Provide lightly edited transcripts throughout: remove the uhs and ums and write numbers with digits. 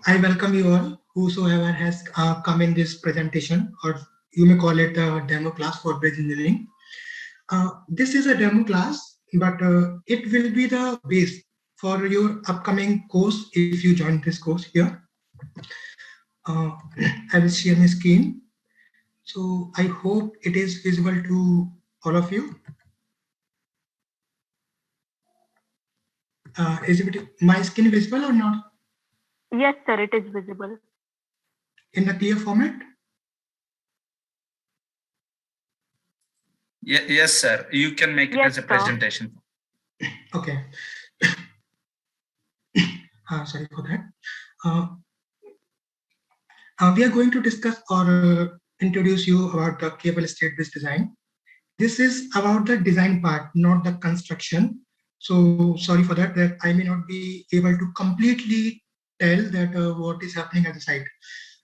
I welcome you all, whosoever has come in this presentation, or you may call it a demo class for bridge engineering. This is a demo class, but it will be the base for your upcoming course if you join this course here. Uh, I will share my screen. So I hope it is visible to all of you. Is my screen visible or not Yes, sir, it is visible. in the clear format? Yes, sir. You can make it Yes, as a sir. presentation. Okay. Sorry for that. Uh, we are going to discuss or introduce you about the cable state-based design. This is about the design part, not the construction. So sorry for that, that I may not be able to completely tell that what is happening at the site.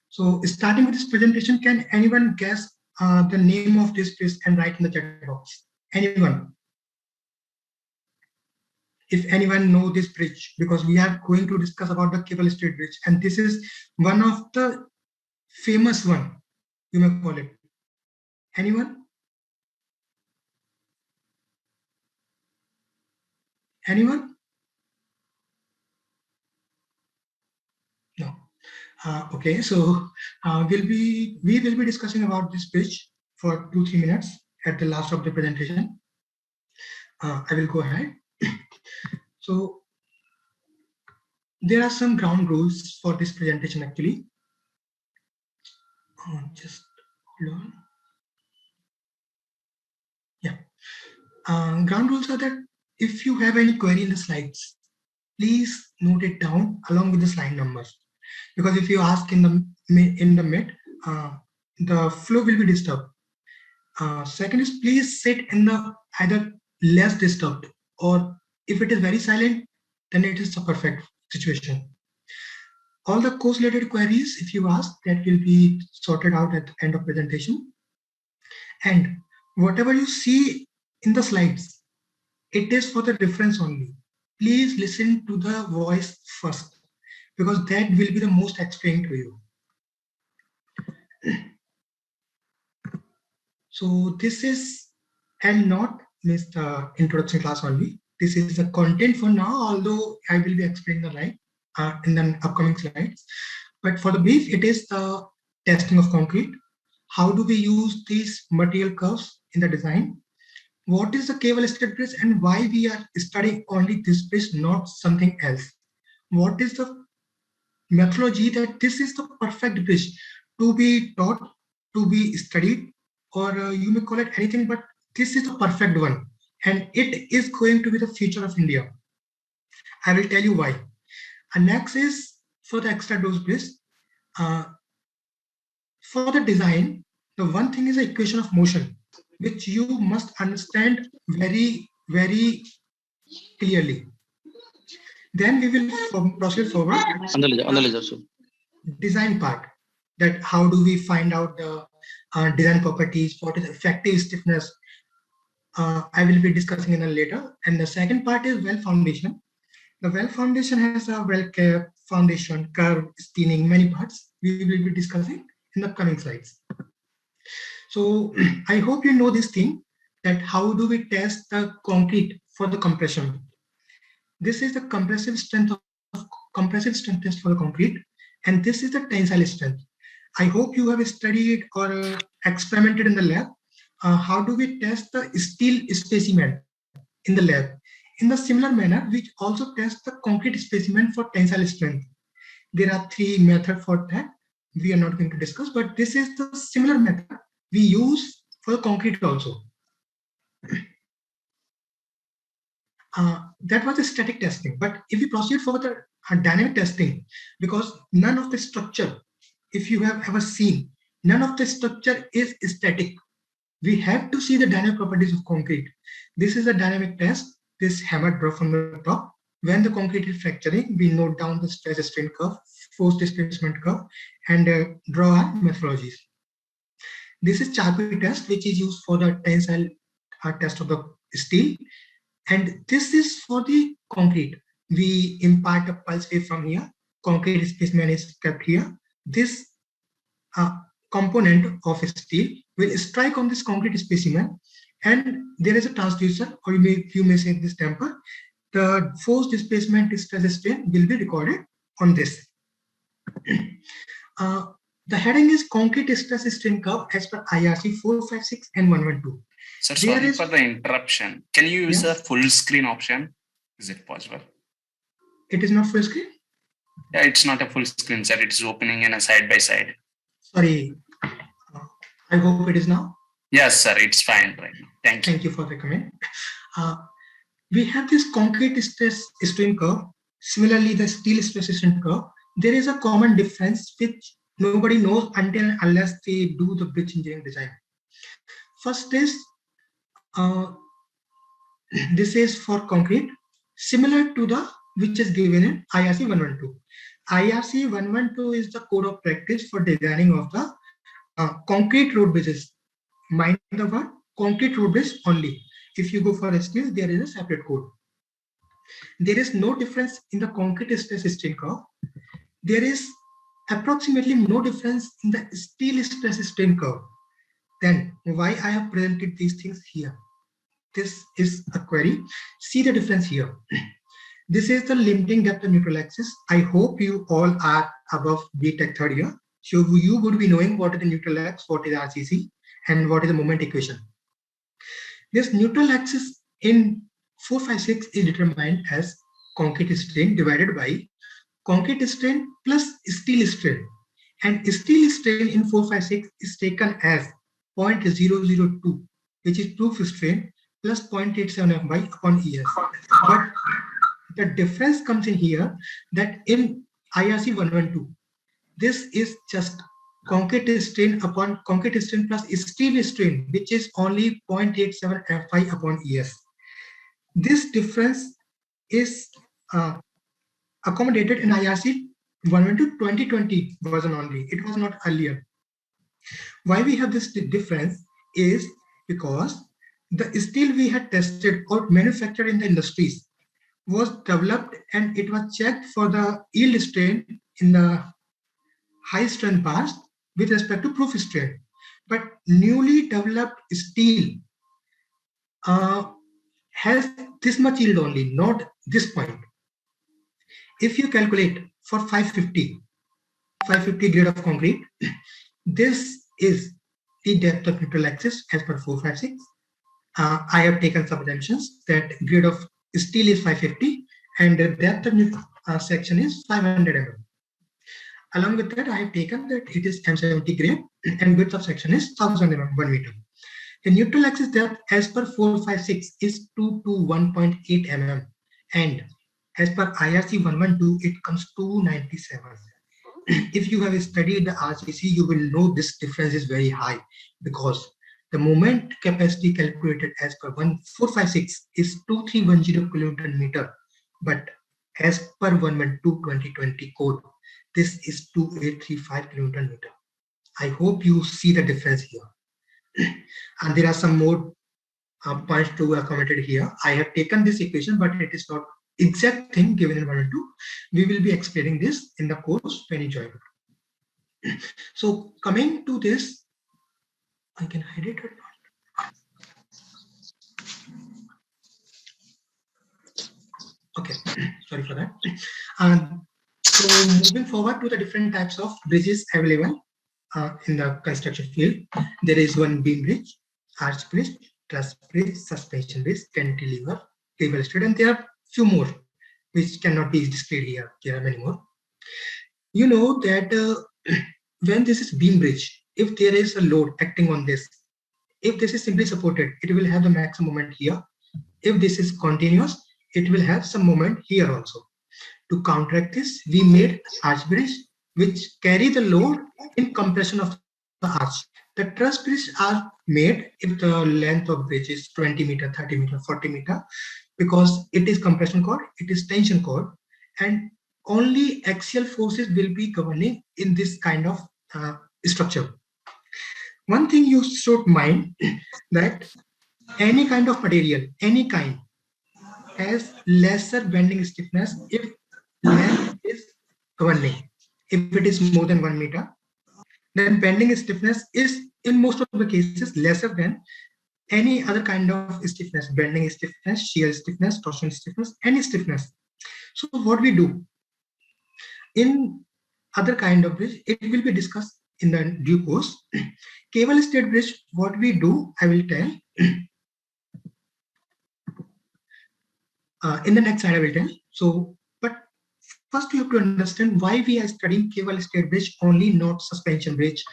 So starting with this presentation, can anyone guess the name of this place and write in the chat box? Anyone? If anyone know this bridge, because we are going to discuss about the cable strait bridge, and this is one of the famous one, you may call it. Anyone? Anyone? No. Okay, so we will be discussing about this bridge for 2-3 minutes at the last of the presentation. I will go ahead. So there are some ground rules for this presentation actually. Just hold on. Yeah. Ground rules are that if you have any query in the slides, please note it down along with the slide numbers. Because if you ask in the mid, the flow will be disturbed. Second is please sit in the either less disturbed, or if it is very silent, then it is a perfect situation. All the course related queries, if you ask, that will be sorted out at the end of presentation. And whatever you see in the slides, it is for the reference only. Please listen to the voice first, because that will be the most explained to you. So this is and not means the introduction class only. This is the content for now, although I will be explaining the right in the upcoming slides. But for the brief, it is the testing of concrete. How do we use these material curves in the design? What is the cable strait bridge and why we are studying only this bridge, not something else? What is the methodology that this is the perfect bridge to be taught, to be studied, or you may call it anything, but this is the perfect one. And it is going to be the future of India. I will tell you why. And next is for the extra dose bridge. Uh, for the design, the one thing is the equation of motion, which you must understand very, very clearly. Then we will proceed forward. Design part, that how do we find out the design properties, what is effective stiffness. I will be discussing in a later. And the second part is well foundation. The well foundation has a well care foundation, curve, steening, many parts. We will be discussing in the coming slides. So I hope you know this thing, that how do we test the concrete for the compression. This is the compressive strength test for the concrete, and this is the tensile strength. I hope you have studied or experimented in the lab. How do we test the steel specimen in the lab? In the similar manner, we also test the concrete specimen for tensile strength. There are 3 methods for that. We are not going to discuss, but this is the similar method we use for concrete also. That was a static testing. But if we proceed for the dynamic testing, because none of the structure, if you have ever seen, none of the structure is static. We have to see the dynamic properties of concrete. This is a dynamic test. This hammer drop from the top. When the concrete is fracturing, we note down the stress strain curve, force displacement curve, and draw our methodologies. This is Charpy test, which is used for the tensile test of the steel. And this is for the concrete. We impart a pulse wave from here. concrete specimen is kept here. This component of steel will strike on this concrete specimen, and there is a transducer, or you may say this temper. The force displacement stress strain will be recorded on this. The heading is concrete stress strain curve as per IRC 456 and 112. Sir, sorry for the interruption. Can you use a full screen option? Is it possible? It is not full screen? Yeah, it's not a full screen, sir. It's opening in a side by side. Sorry. I hope it is now. Yes, sir. It's fine right now. Thank you. Thank you for the comment. We have this concrete stress strain curve. Similarly, the steel stress strain curve. There is a common difference which nobody knows unless they do the bridge engineering design. First is, this is for concrete, similar to the which is given in IRC 112. IRC 112 is the code of practice for designing of the concrete road bridges. Mind the word concrete road bridge only. If you go for steel, there is a separate code. There is no difference in the concrete stress strain curve. There is approximately no difference in the steel stress strain curve. Then why I have presented these things here? This is a query. See the difference here. This is the limiting depth of neutral axis. I hope you all are above BTech third year. So you would be knowing what is the neutral axis, what is RCC, and what is the moment equation. This neutral axis in 456 is determined as concrete strain divided by concrete strain plus steel strain. And steel strain in 456 is taken as 0.002, which is proof strain, plus 0.87 FY upon ES. But the difference comes in here that in IRC 112, this is just concrete strain upon concrete strain plus steel strain, which is only 0.87 FI upon ES. This difference is accommodated in IRC 112 2020 version only. It was not earlier. Why we have this difference is because the steel we had tested or manufactured in the industries was developed and it was checked for the yield strain in the high strength bars with respect to proof strain. But newly developed steel has this much yield only, not this point. If you calculate for 550 grade of concrete, this is the depth of neutral axis as per 456. I have taken some assumptions that grade of steel is 550 and the depth of neutral section is 500 mm. Along with that, I have taken that it is M70 grade and width of section is 1000 mm, 1 meter. The neutral axis depth as per 456 is 221.8 mm, and as per IRC 112, it comes to 97. If you have studied the RCC, you will know this difference is very high because the moment capacity calculated as per 456 is 2310 kilonewton meter, but as per 112 2020 code, this is 2835 kilonewton meter. I hope you see the difference here. And there are some more points to commented here. I have taken this equation, but it is not exact thing given in 112. We will be explaining this in the course when you join it. So coming to this, I can hide it or not. Okay, sorry for that. So moving forward to the different types of bridges available in the construction field. There is one beam bridge, arch bridge, truss bridge, suspension bridge, cantilever, cable stud, and there are few more which cannot be displayed here. There are many more. You know that when this is beam bridge, if there is a load acting on this, if this is simply supported, it will have the maximum moment here. If this is continuous, it will have some moment here also. To counteract this, we made arch bridge which carry the load in compression of the arch. The truss bridge are made if the length of bridge is 20 meter, 30 meter, 40 meter, because it is compression cord, it is tension cord, and only axial forces will be governing in this kind of structure. One thing you should mind that any kind of material, any kind, has lesser bending stiffness if length is governing. If it is more than 1 meter, then bending stiffness is in most of the cases lesser than any other kind of stiffness, bending stiffness, shear stiffness, torsion stiffness, any stiffness. So what we do in other kind of bridge, it will be discussed in the due course. Cable stayed bridge, what we do, I will tell. In the next slide, I will tell. So, but first you have to understand why we are studying cable stayed bridge only, not suspension bridge,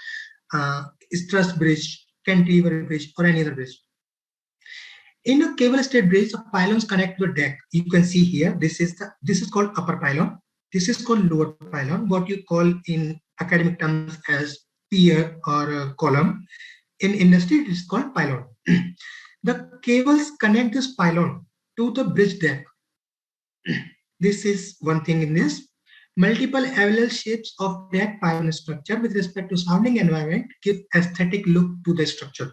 stress bridge, cantilever bridge, or any other bridge. In a cable stayed bridge, the pylons connect to the deck. You can see here, this is called upper pylon. This is called lower pylon, what you call in academic terms as pier or column. In industry, it is called pylon. The cables connect this pylon to the bridge deck. This is one thing in this. Multiple parallel shapes of deck pylon structure with respect to surrounding environment give aesthetic look to the structure.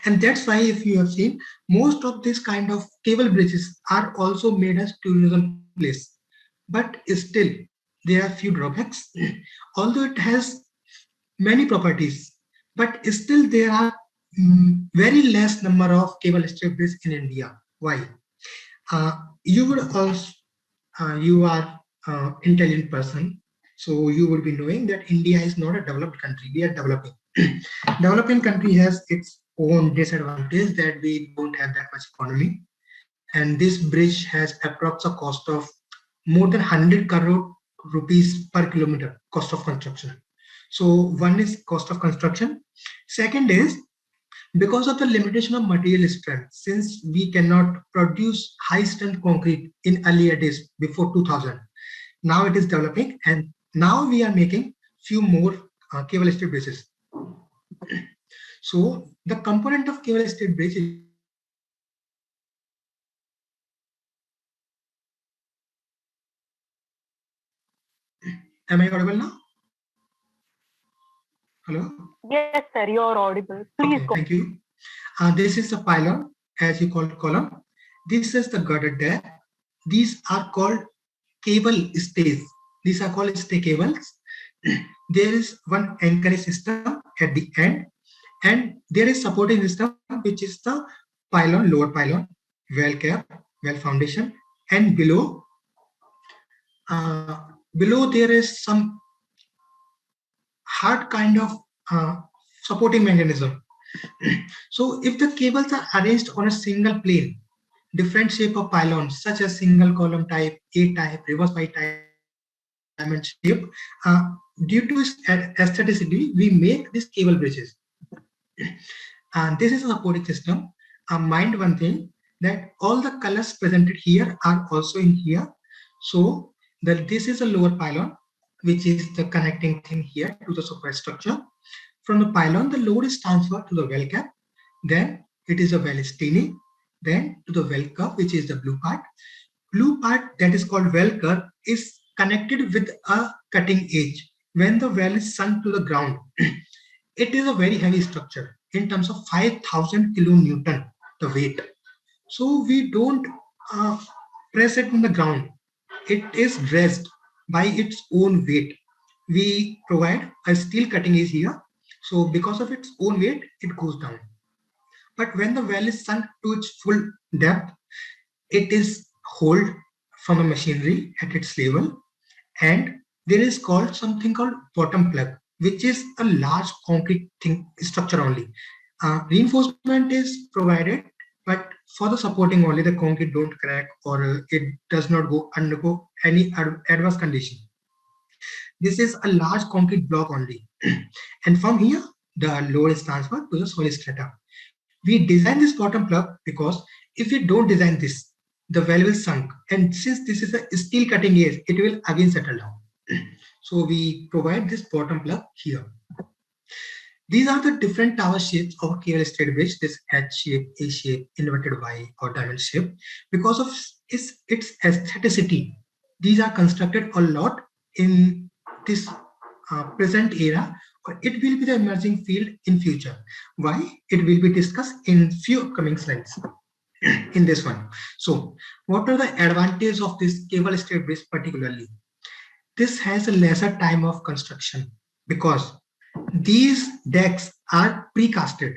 And that's why, if you have seen, most of this kind of cable bridges are also made as tourism place. But still, there are few drawbacks. Although it has many properties, but still there are very less number of cable stayed bridges in India. Why? You would also, you are intelligent person, so you would be knowing that India is not a developed country. We are developing. Developing country has its own disadvantage that we don't have that much economy, and this bridge has approx a cost of more than 100 crore rupees per kilometer cost of construction. So one is cost of construction. Second is because of the limitation of material strength, since we cannot produce high strength concrete in earlier days before 2000. Now it is developing, and now we are making few more cable stayed bridges. So the component of cable stayed bridge is am I audible now? Hello? Yes, sir, you're audible. Please Okay, go. thank you. This is the pylon, as you call it, column. This is the girder deck. These are called cable stays. These are called stay cables. There is one anchoring system at the end, and there is supporting system, which is the pylon, lower pylon, well cap, well foundation, and below there is some hard kind of supporting mechanism. So if the cables are arranged on a single plane, different shape of pylons such as single column type, A type, reverse Y type, diamond shape, due to its aestheticity, we make these cable bridges. And this is a supporting system. Mind one thing, that all the colors presented here are also in here. So this is a lower pylon, which is the connecting thing here to the superstructure. From the pylon, the load is transferred to the well cap. Then it is a well steening. Then to the well curve, which is the blue part. Blue part that is called well curve is connected with a cutting edge. When the well is sunk to the ground, it is a very heavy structure in terms of 5,000 kilonewton, the weight. So we don't press it on the ground. It is raised by its own weight. We provide a steel cutting edge here. So because of its own weight, it goes down. But when the well is sunk to its full depth, it is held from a machinery at its level, and there is called something called bottom plug, which is a large concrete structure only. Reinforcement is provided, but for the supporting only, the concrete don't crack or it does not undergo any adverse condition. This is a large concrete block only. And from here, the load is transferred to the solid strata. We design this bottom plug because if we don't design this, the well will sunk. And since this is a steel cutting edge, it will again settle down. So we provide this bottom plug here. These are the different tower shapes of a cable stayed bridge, this H shape, A shape, inverted Y, or diamond shape. Because of its aestheticity, these are constructed a lot in this present era, or it will be the emerging field in future. Why? It will be discussed in few upcoming slides in this one. So what are the advantages of this cable stayed bridge particularly? this has a lesser time of construction because these decks are precasted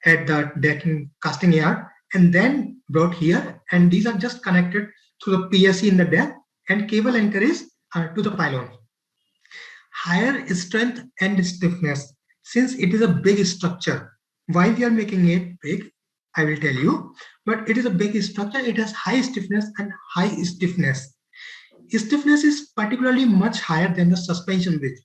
at the decking casting yard and then brought here, and these are just connected through the PSC in the deck, and cable anchor is to the pylon. Higher strength and stiffness, since it is a big structure. Why we are making it big, I will tell you, but it is a big structure. It has high stiffness and high stiffness. Stiffness is particularly much higher than the suspension bridge.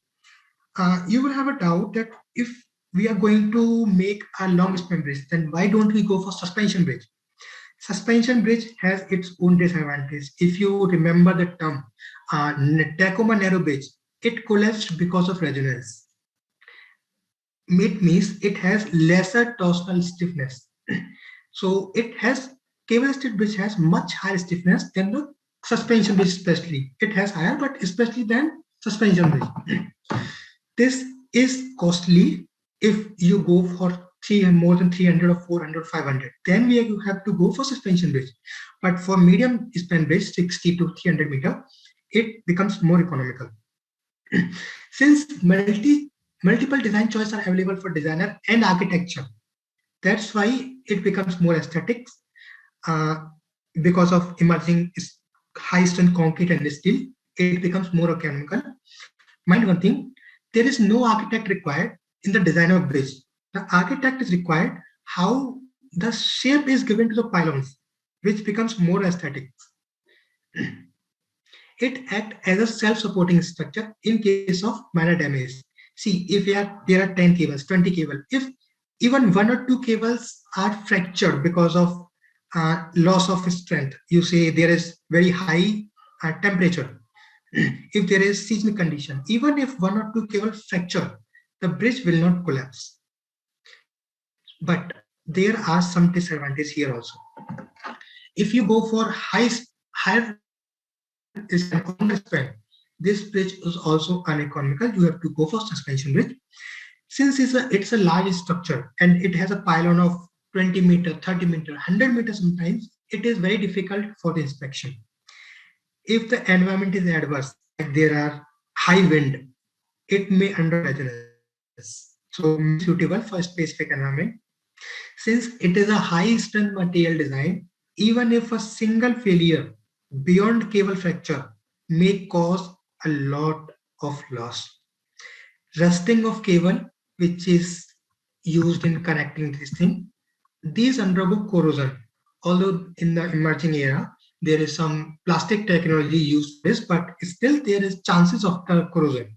You will have a doubt that if we are going to make a long span bridge, then why don't we go for suspension bridge? Suspension bridge has its own disadvantage. If you remember the term Tacoma narrow bridge, it collapsed because of resonance. It means it has lesser torsional stiffness. So it has cable steel bridge has much higher stiffness than the suspension bridge, especially. It has higher, but especially than suspension bridge. This is costly if you go for more than 300 or 400, 500. Then you have to go for suspension bridge. But for medium span bridge, 60 to 300 meter, it becomes more economical. Since multiple design choices are available for designer and architecture, that's why it becomes more aesthetics because of emerging high strength concrete and steel. It becomes more economical. Mind one thing, there is no architect required in the design of bridge. The architect is required how the shape is given to the pylons, which becomes more aesthetic. It acts as a self-supporting structure in case of minor damage. See, if there are 10 cables, 20 cables, if even one or two cables are fractured because of loss of strength, you say there is very high temperature, if there is seismic condition, even if one or two cables fracture, the bridge will not collapse. But there are some disadvantages here also. If you go for higher span, this bridge is also uneconomical. You have to go for suspension bridge. Since it's a large structure and it has a pylon of 20 meter, 30 meter, 100 meters sometimes, it is very difficult for the inspection. If the environment is adverse, like there are high wind, it may under resonance. So suitable for specific environment. Since it is a high strength material design, even if a single failure beyond cable fracture may cause a lot of loss. Rusting of cable, which is used in connecting this thing, these undergo corrosion. Although in the emerging era, there is some plastic technology used for this, but still there is chances of the corrosion.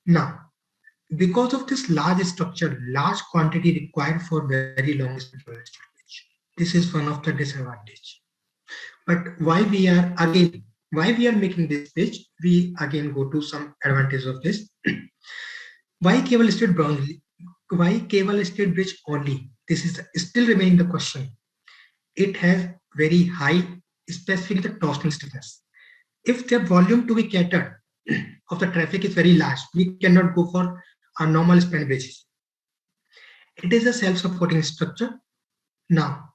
Now, because of this large structure, large quantity required for very long storage. This is one of the disadvantage. But why we are making this pitch, we again go to some advantage of this. Why cable stayed bronze? Why cable stayed bridge only? This is still remaining the question. It has very high, specifically the torsional stiffness. If the volume to be catered of the traffic is very large, we cannot go for a normal span bridges. It is a self-supporting structure. Now,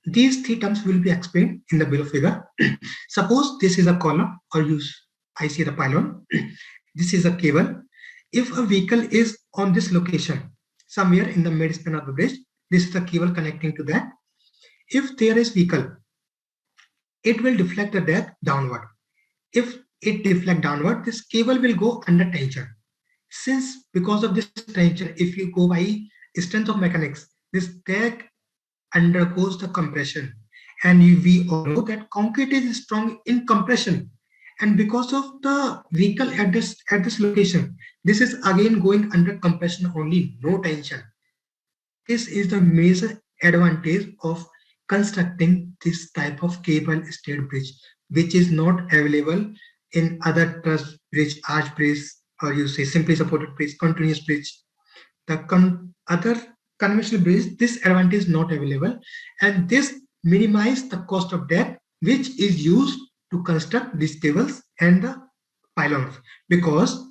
these three terms will be explained in the below figure. Suppose this is a column, or I see the pylon. This is a cable. If a vehicle is on this location, somewhere in the mid span of the bridge, this is the cable connecting to that. If there is vehicle, it will deflect the deck downward. If it deflect downward, this cable will go under tension. Since because of this tension, if you go by strength of mechanics, this deck undergoes the compression, and we all know that concrete is strong in compression, and because of the vehicle at this location, this is again going under compression only, no tension. This is the major advantage of constructing this type of cable stayed bridge, which is not available in other truss bridge, arch bridge, or you say simply supported bridge, continuous bridge. The other conventional bridge, this advantage is not available, and this minimizes the cost of deck, which is used to construct these cables and the pylons. Because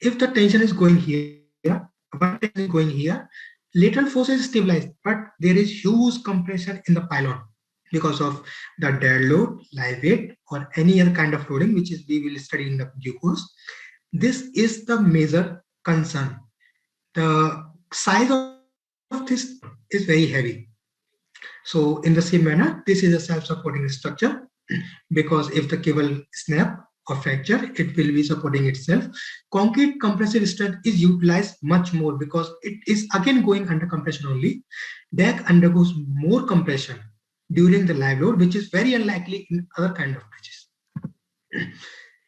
if the tension is going here, one tension is going here, lateral force is stabilized, but there is huge compression in the pylon. because of the dead load, live weight, or any other kind of loading, which is we will study in the due course. This is the major concern. The size of this is very heavy. So in the same manner, this is a self-supporting structure because if the cable snap or fracture, it will be supporting itself. Concrete compressive strength is utilized much more because it is again going under compression only. Deck undergoes more compression during the live load, which is very unlikely in other kind of bridges.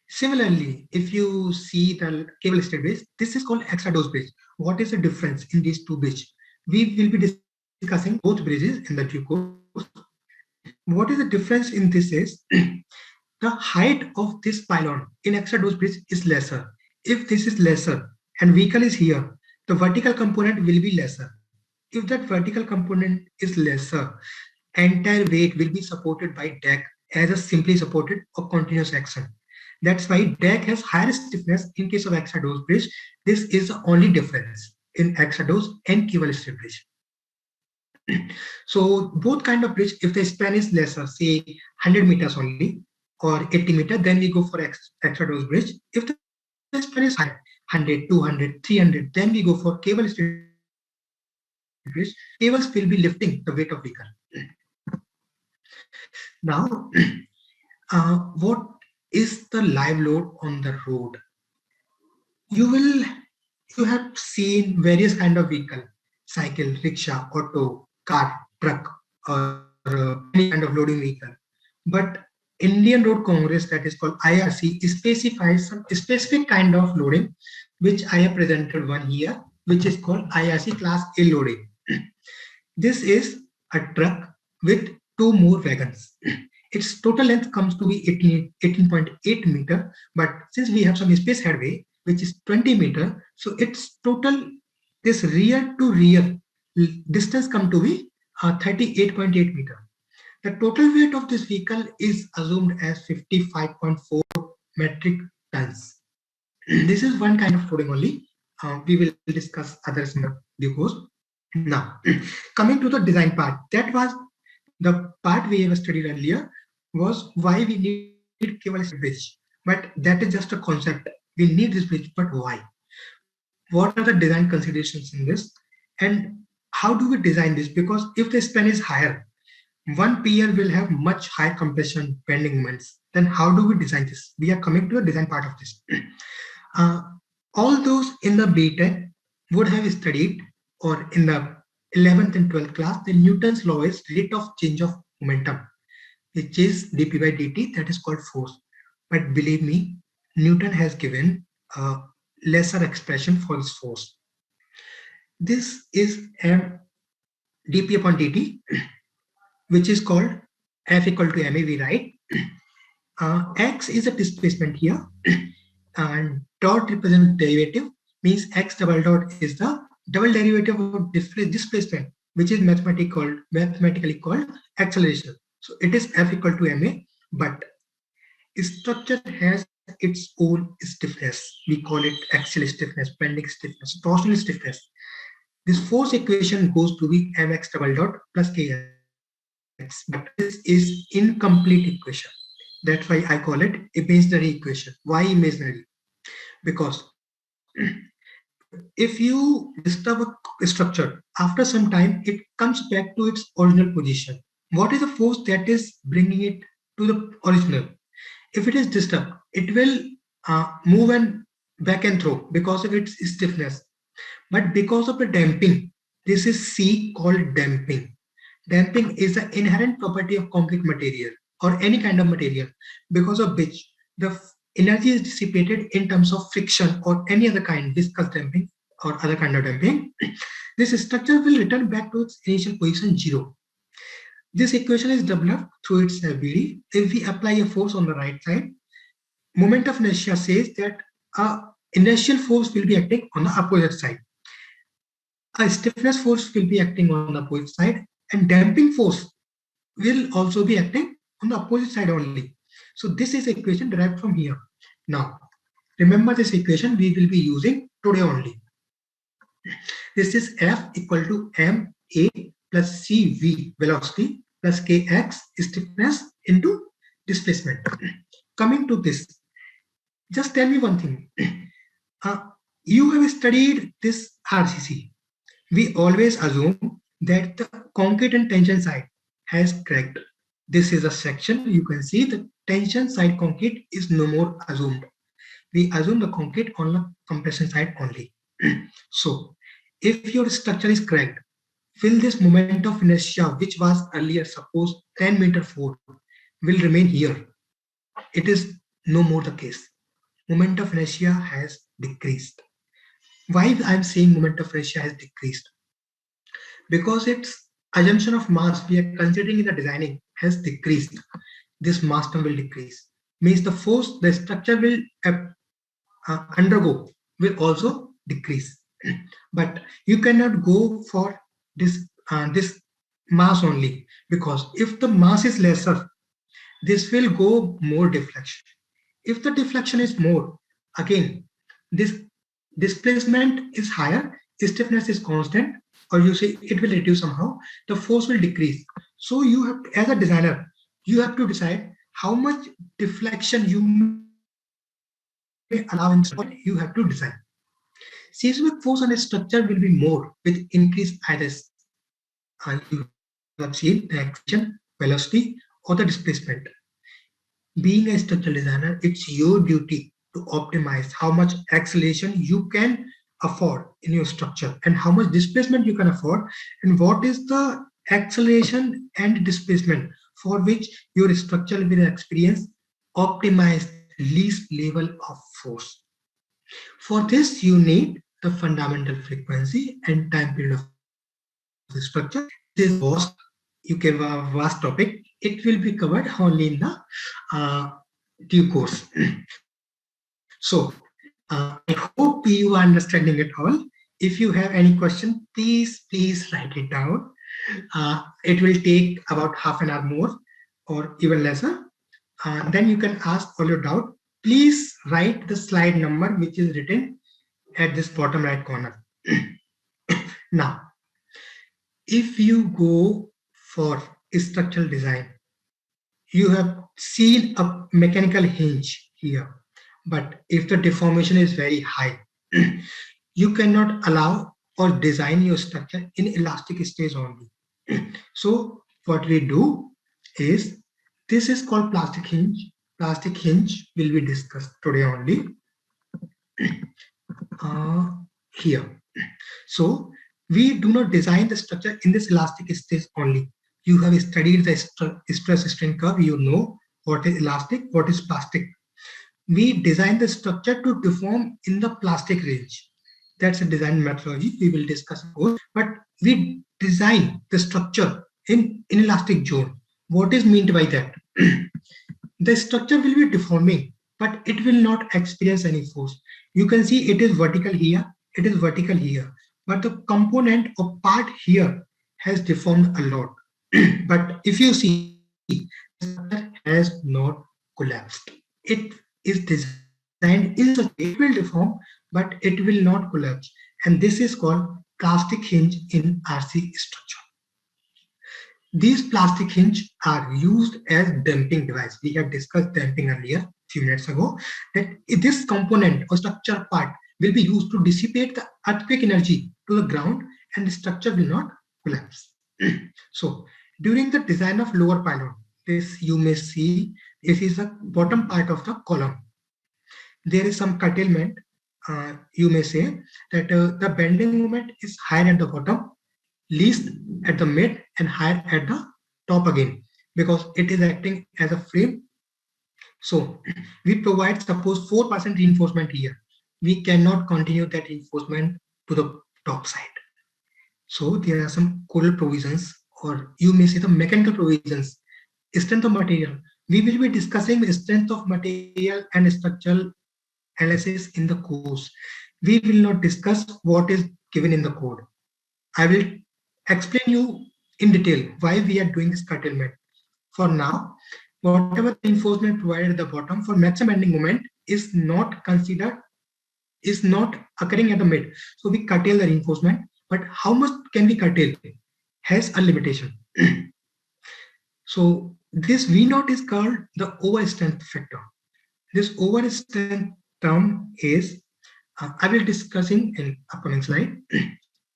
Similarly, if you see the cable steel bridge, this is called extra dose bridge. What is the difference in these two bridges? We will be discussing both bridges in the due course. What is the difference in this is the height of this pylon in extra dose bridge is lesser. If this is lesser and vehicle is here, the vertical component will be lesser. If that vertical component is lesser, entire weight will be supported by deck as a simply supported or continuous action. That's why deck has higher stiffness in case of extra dose bridge. This is the only difference in extra dose and cable steel bridge. So both kind of bridge, if the span is lesser, say 100 meters only or 80 meters, then we go for extra dose bridge. If the span is higher, 100, 200, 300, then we go for cable steel bridge. Cables will be lifting the weight of vehicle. Now, what is the live load on the road? You have seen various kind of vehicle, cycle, rickshaw, auto, car, truck, or any kind of loading vehicle. But Indian Road Congress, that is called IRC, specifies some specific kind of loading, which I have presented one here, which is called IRC Class A loading. This is a truck with two more wagons. Its total length comes to be 18.8 meter, but since we have some space headway, which is 20 meter, so its total, this rear to rear distance come to be 38.8 meter. The total weight of this vehicle is assumed as 55.4 metric tons. This is one kind of loading only. We will discuss others in the due course. Now, coming to the design part, that was the part we have studied earlier, was why we need cable steel bridge. But that is just a concept. We need this bridge, but why? What are the design considerations in this? And how do we design this? Because if the span is higher, one pier will have much higher compression bending moments. Then how do we design this? We are coming to the design part of this. All those in the BTech would have studied, or in the 11th and 12th class, the Newton's law is rate of change of momentum, which is dp by dt, that is called force. But believe me, Newton has given a lesser expression for this force. This is dp upon dt, which is called F equal to ma, we write. X is a displacement here, and dot represents derivative, means x double dot is the double derivative of displacement, which is mathematically called acceleration. So it is F equal to ma, but structure has its own stiffness. We call it axial stiffness, bending stiffness, torsional stiffness. This force equation goes to be mx double dot plus kx, but this is incomplete equation. That's why I call it imaginary equation. Why imaginary? Because if you disturb a structure, after some time, it comes back to its original position. What is the force that is bringing it to the original? If it is disturbed, it will move and back and throw because of its stiffness. But because of the damping, this is C called damping. Damping is the inherent property of concrete material or any kind of material, because of which the energy is dissipated in terms of friction or any other kind, viscous damping or other kind of damping. This structure will return back to its initial position 0. This equation is developed through its FBD. If we apply a force on the right side, moment of inertia says that inertial force will be acting on the opposite side. A stiffness force will be acting on the opposite side, and damping force will also be acting on the opposite side only. So this is equation derived from here. Now, remember this equation we will be using today only. This is F equal to ma plus cv, velocity, plus Kx stiffness into displacement. Coming to this, just tell me one thing. You have studied this RCC. We always assume that the concrete and tension side has cracked. This is a section. You can see the tension side concrete is no more assumed. We assume the concrete on the compression side only. So, if your structure is cracked, will this moment of inertia, which was earlier supposed 10 meter force, will remain here? It is no more the case. Moment of inertia has decreased. Why I'm saying moment of inertia has decreased? Because its assumption of mass we are considering in the designing has decreased. This mass term will decrease. Means the force the structure will undergo will also decrease. But you cannot go for this mass only, because if the mass is lesser, this will go more deflection. If the deflection is more, again, this displacement is higher, stiffness is constant, or you say it will reduce somehow, the force will decrease. So you have, as a designer, you have to decide how much deflection you may allow in what you have to design. Seismic force on a structure will be more with increased IRS. You have seen the acceleration, velocity, or the displacement. Being a structural designer, it's your duty to optimize how much acceleration you can afford in your structure and how much displacement you can afford, and what is the acceleration and displacement for which your structure will experience optimized least level of force. For this, you need the fundamental frequency and time period of the structure. This vast, you can vast topic. It will be covered only in the due course. So I hope you are understanding it all. If you have any question, please write it down. It will take about half an hour more or even lesser. Then you can ask all your doubt. Please write the slide number which is written at this bottom right corner. Now, if you go for structural design, you have seen a mechanical hinge here. But if the deformation is very high, you cannot allow or design your structure in elastic stage only. So what we do is, this is called plastic hinge. Plastic hinge will be discussed today only. Here. So we do not design the structure in this elastic stage only. You have studied the stress strain curve. You know what is elastic, what is plastic. We design the structure to deform in the plastic range. That's a design methodology we will discuss more. But we design the structure in inelastic zone. What is meant by that? The structure will be deforming, but it will not experience any force. You can see it is vertical here, it is vertical here, but the component or part here has deformed a lot. But if you see, the structure has not collapsed. It is designed in such a way it will deform, but it will not collapse. And this is called plastic hinge in RC structure. These plastic hinge are used as damping device. We have discussed damping earlier, a few minutes ago, that this component or structure part will be used to dissipate the earthquake energy to the ground, and the structure will not collapse. So during the design of lower pylon, this you may see, this is the bottom part of the column. There is some curtailment. You may say that the bending moment is higher at the bottom, least at the mid, and higher at the top again, because it is acting as a frame. So we provide suppose 4% reinforcement here. We cannot continue that reinforcement to the top side. So there are some codal provisions, or you may say the mechanical provisions. Strength of material. We will be discussing strength of material and structural analysis in the course. We will not discuss what is given in the code. I will explain you in detail why we are doing this curtailment. For now, whatever reinforcement provided at the bottom for maximum bending moment is not considered, is not occurring at the mid. So we curtail the reinforcement, but how much can we curtail has a limitation. So this V naught is called the overstrength factor. This overstrength term is, I will discussing in upcoming slide.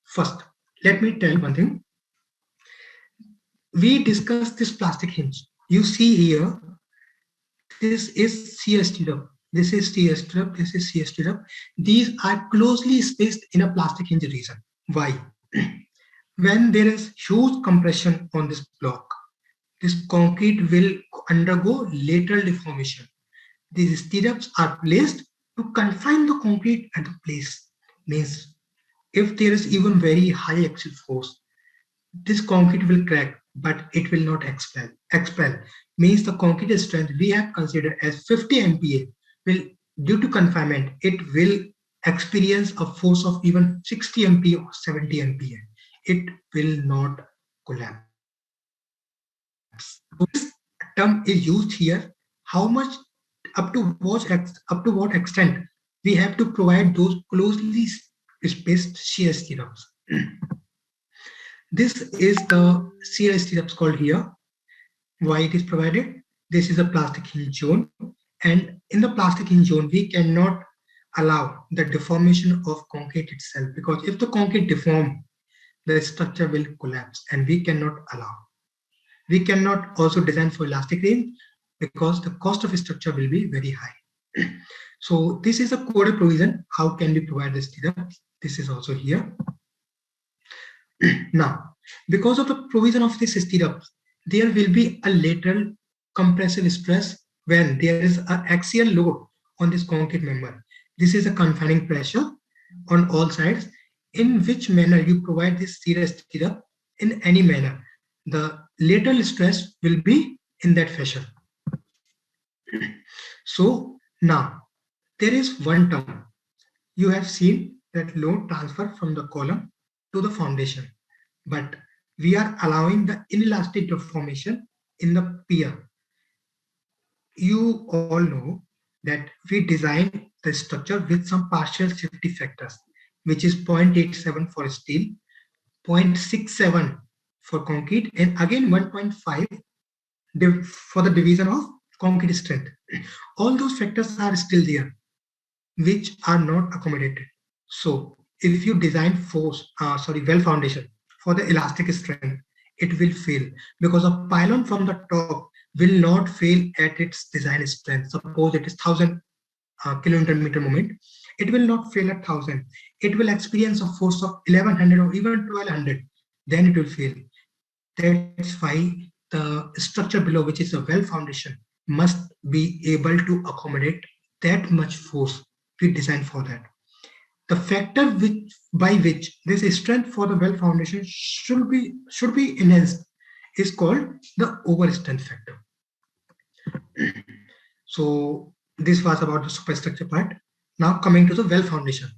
First, let me tell one thing. We discussed this plastic hinge. You see here, this is shear stirrup. This is shear stirrup. This is shear stirrup. These are closely spaced in a plastic hinge region. Why? When there is huge compression on this block, this concrete will undergo lateral deformation. These stirrups are placed to confine the concrete at the place. Means if there is even very high axial force, this concrete will crack, but it will not expel. Expel means the concrete strength we have considered as 50 MPa will, due to confinement, it will experience a force of even 60 MPa or 70 MPa. It will not collapse. This term is used here. How much, up to what extent we have to provide those closely spaced shear stirrups. This is the shear stirrups called here. Why it is provided? This is a plastic hinge zone, and in the plastic hinge zone we cannot allow the deformation of concrete itself, because if the concrete deform, the structure will collapse, and we cannot allow. We cannot also design for elastic range because the cost of a structure will be very high. So this is a coded provision. How can we provide this stirrup? This is also here. Now, because of the provision of this stirrup, there will be a lateral compressive stress when there is an axial load on this concrete member. This is a confining pressure on all sides. In which manner you provide this shear stirrup, in any manner, the lateral stress will be in that fashion. So now there is one term. You have seen that load transfer from the column to the foundation, but we are allowing the inelastic deformation in the pier. You all know that we design the structure with some partial safety factors, which is 0.87 for steel, 0.67 for concrete, and again 1.5 for the division of concrete strength. All those factors are still there, which are not accommodated. So if you design well foundation for the elastic strength, it will fail, because a pylon from the top will not fail at its design strength. Suppose it is 1000 kilonewton moment, it will not fail at 1000. It will experience a force of 1100 or even 1200. Then it will fail. That's why the structure below, which is a well foundation, must be able to accommodate that much force. We design for that. The factor by which this strength for the well foundation should be enhanced is called the overstrength factor. So this was about the superstructure part. Now coming to the well foundation.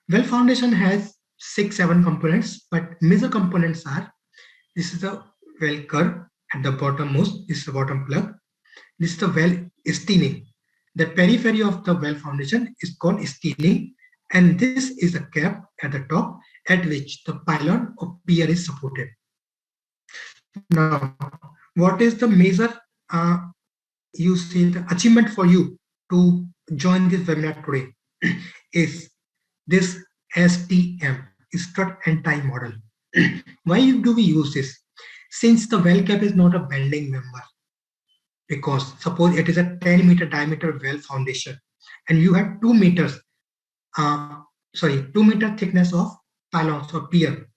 Well foundation has 6-7 components, but major components are: this is the well curve at the bottommost, this is the bottom plug, this is the well steening. The periphery of the well foundation is called steening, and this is the cap at the top at which the pylon or pier is supported. Now, what is the major the achievement for you to join this webinar today is this STM, strut and tie model. Why do we use this? Since the well cap is not a bending member, because suppose it is a 10-meter diameter well foundation and you have 2 meters 2 meter thickness of pylons or pier,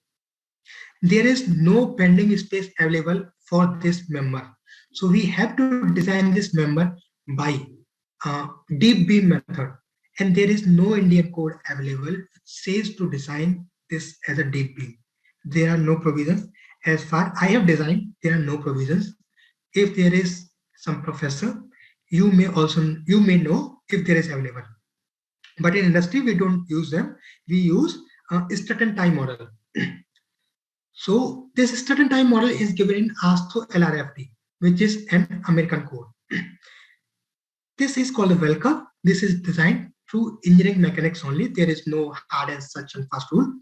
there is no bending space available for this member. So we have to design this member by deep beam method, and there is no Indian code available which says to design this as a deep beam. There are no provisions. As far I have designed, there are no provisions. If there is some professor, you may know if there is available. But in industry, we don't use them. We use strut and tie model. So this strut and tie model is given in ASTO LRFD, which is an American code. This is called a well curve. This is designed through engineering mechanics only. There is no hard and such and fast rule.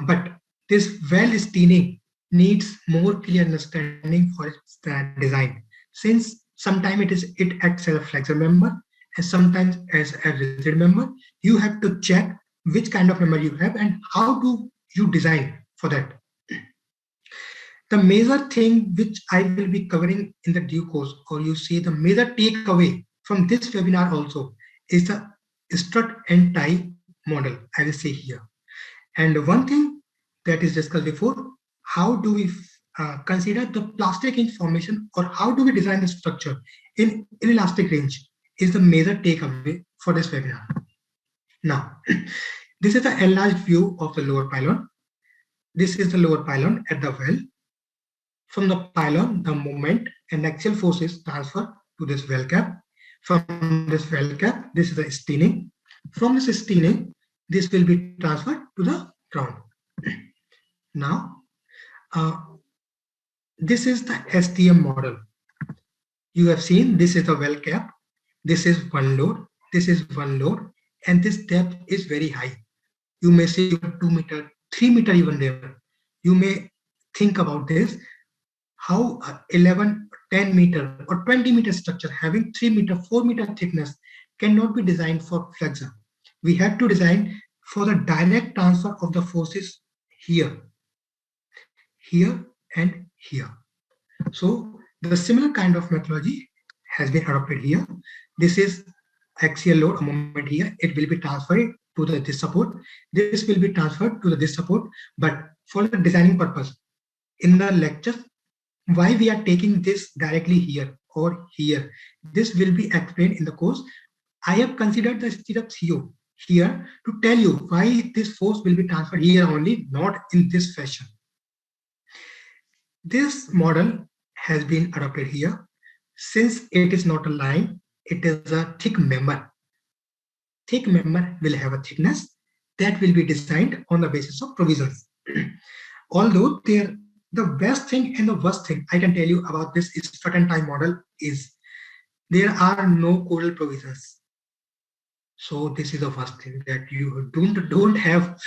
But this well steening needs more clear understanding for its design. Since sometimes it acts as a flexible member and sometimes as a rigid member, you have to check which kind of member you have and how do you design for that. The major thing which I will be covering in the due course, or you see the major takeaway from this webinar also, is the strut and tie model, I will say here. And one thing that is discussed before, how do we consider the plastic information, or how do we design the structure in inelastic range, is the major takeaway for this webinar. Now, this is the enlarged view of the lower pylon. This is the lower pylon at the well. From the pylon, the moment and axial forces transfer to this well cap. From this well cap, this is the steening. From this steening, this will be transferred to the ground. Now, this is the STM model. You have seen this is the well cap. This is one load. This is one load, and this depth is very high. You may see 2 meter, 3 meter even there. You may think about this, how 11, 10 meter or 20 meter structure having 3 meter, 4 meter thickness cannot be designed for flexor. We have to design for the direct transfer of the forces here, here and here. So the similar kind of methodology has been adopted here. This is axial load, a moment here, it will be transferred to this support. This will be transferred to this support, but for the designing purpose, in the lecture, why we are taking this directly here or here, this will be explained in the course. I have considered the stirrups here to tell you why this force will be transferred here only, not in this fashion. This model has been adopted here. Since it is not a line, it is a thick member. Thick member will have a thickness that will be designed on the basis of provisions. Although the best thing and the worst thing I can tell you about this strut and tie model is there are no codal provisions. So this is the first thing, that you don't have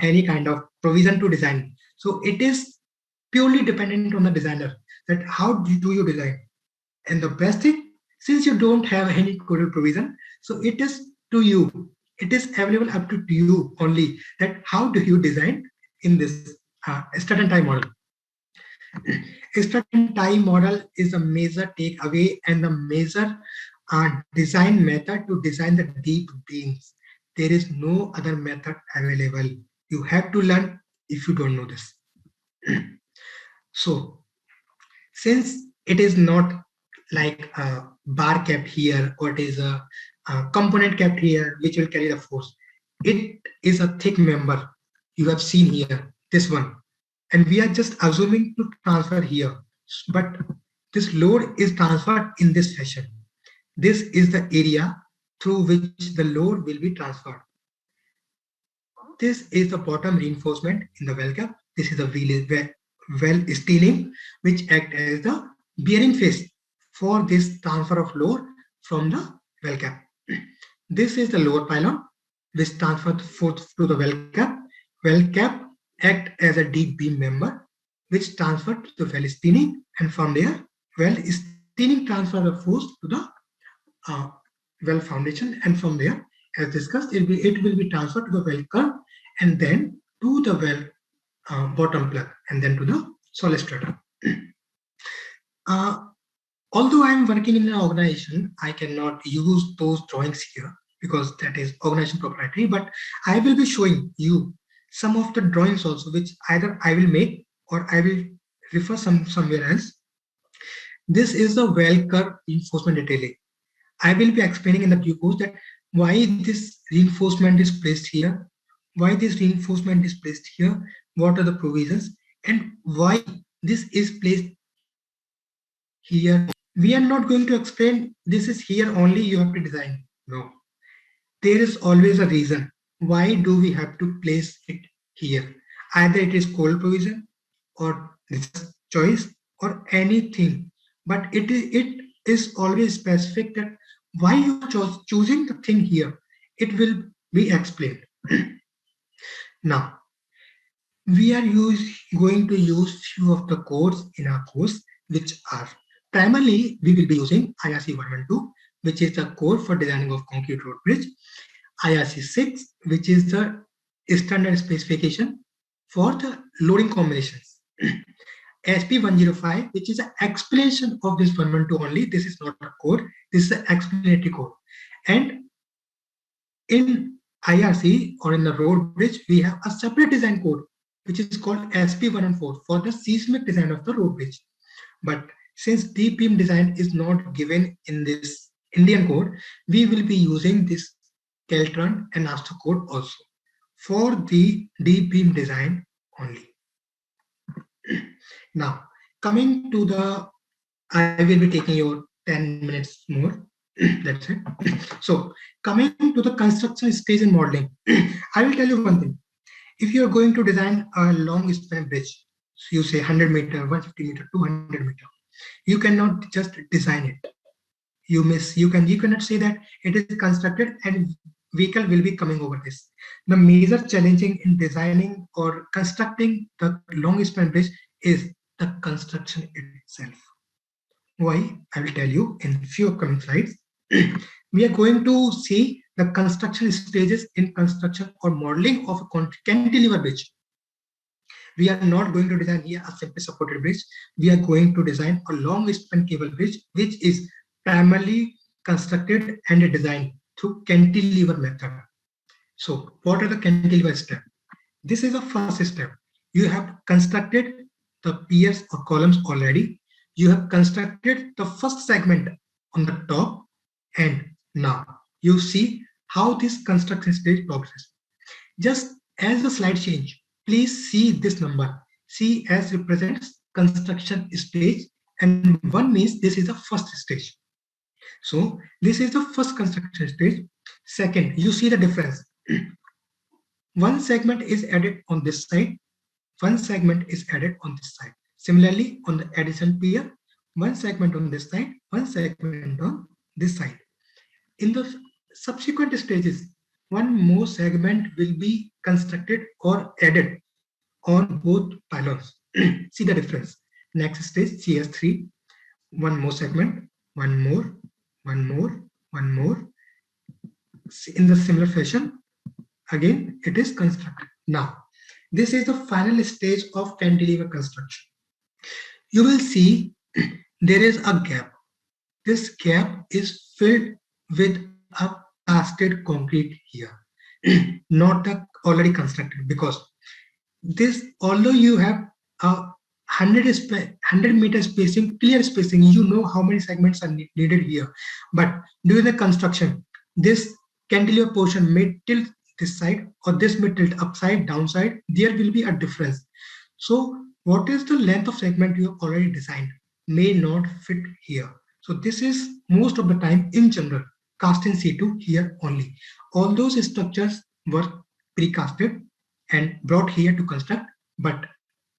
any kind of provision to design. So it is purely dependent on the designer, that how do you design. And the best thing, since you don't have any codal provision, so it is to you. It is available up to you only, that how do you design in this strut and tie model. Strut and tie model is a major takeaway and the major design method to design the deep beams. There is no other method available. You have to learn if you don't know this. So, since it is not like a bar kept here, or it is a component kept here which will carry the force, it is a thick member. You have seen here, this one. And we are just assuming to transfer here, but this load is transferred in this fashion. This is the area through which the load will be transferred. This is the bottom reinforcement in the well cap. This is the well steening, which act as the bearing face for this transfer of load from the well cap. This is the lower pylon, which transferred force to the well cap. Well cap act as a deep beam member, which transferred to the well steening, and from there, well steening transfer the force to the well foundation, and from there, as discussed, it will be transferred to the well curve, and then to the well bottom plug, and then to the solid strata. Although I am working in an organization, I cannot use those drawings here because that is organization proprietary, but I will be showing you some of the drawings also, which either I will make or I will refer somewhere else. This is the well curve reinforcement detailing. I will be explaining in the due course that why this reinforcement is placed here, why this reinforcement is placed here, what are the provisions, and why this is placed here. We are not going to explain this is here only, you have to design. No. There is always a reason. Why do we have to place it here? Either it is codal provision or choice or anything, but it is always specific that why you are choosing the thing here. It will be explained. Now, we are going to use few of the codes in our course, which are primarily we will be using IRC 112, which is the code for designing of concrete road bridge, IRC 6, which is the standard specification for the loading combinations. SP 105, which is an explanation of this 112 only. This is not a code, this is an explanatory code. And in IRC or in the road bridge, we have a separate design code, which is called SP114 for the seismic design of the road bridge. But since deep beam design is not given in this Indian code, we will be using this Caltron and ASTO code also for the deep beam design only. Now, coming to the, I will be taking your 10 minutes more. That's it. So, coming to the construction stage and modeling, I will tell you one thing. If you are going to design a long span bridge, so you say 100 meter, 150 meter, 200 meter, you cannot just design it. You cannot say that it is constructed and vehicle will be coming over this. The major challenging in designing or constructing the long span bridge is the construction itself. Why? I will tell you in few upcoming slides. We are going to see the construction stages in construction or modeling of a cantilever bridge. We are not going to design here a simply supported bridge. We are going to design a long span cable bridge, which is primarily constructed and designed through cantilever method. So what are the cantilever steps? This is the first step. You have constructed the piers or columns already. You have constructed the first segment on the top, and now you see how this construction stage progresses. Just as the slide change, please see this number. C as represents construction stage, and 1 means this is the first stage. So this is the first construction stage. Second, you see the difference. One segment is added on this side, one segment is added on this side. Similarly, on the adjacent pier, one segment on this side, one segment on this side. In the subsequent stages, one more segment will be constructed or added on both pylons. See the difference. Next stage, CS3, one more segment, one more, one more, one more. In the similar fashion, again, it is constructed. Now, this is the final stage of cantilever construction. You will see there is a gap. This gap is filled with a casted concrete here, not the already constructed, because this, although you have a 100 meter spacing, clear spacing, you know how many segments are needed here. But during the construction, this cantilever portion may tilt this side or this may tilt upside, downside. There will be a difference. So what is the length of segment you have already designed may not fit here. So this is most of the time in general cast in situ here only. All those structures were precasted and brought here to construct, but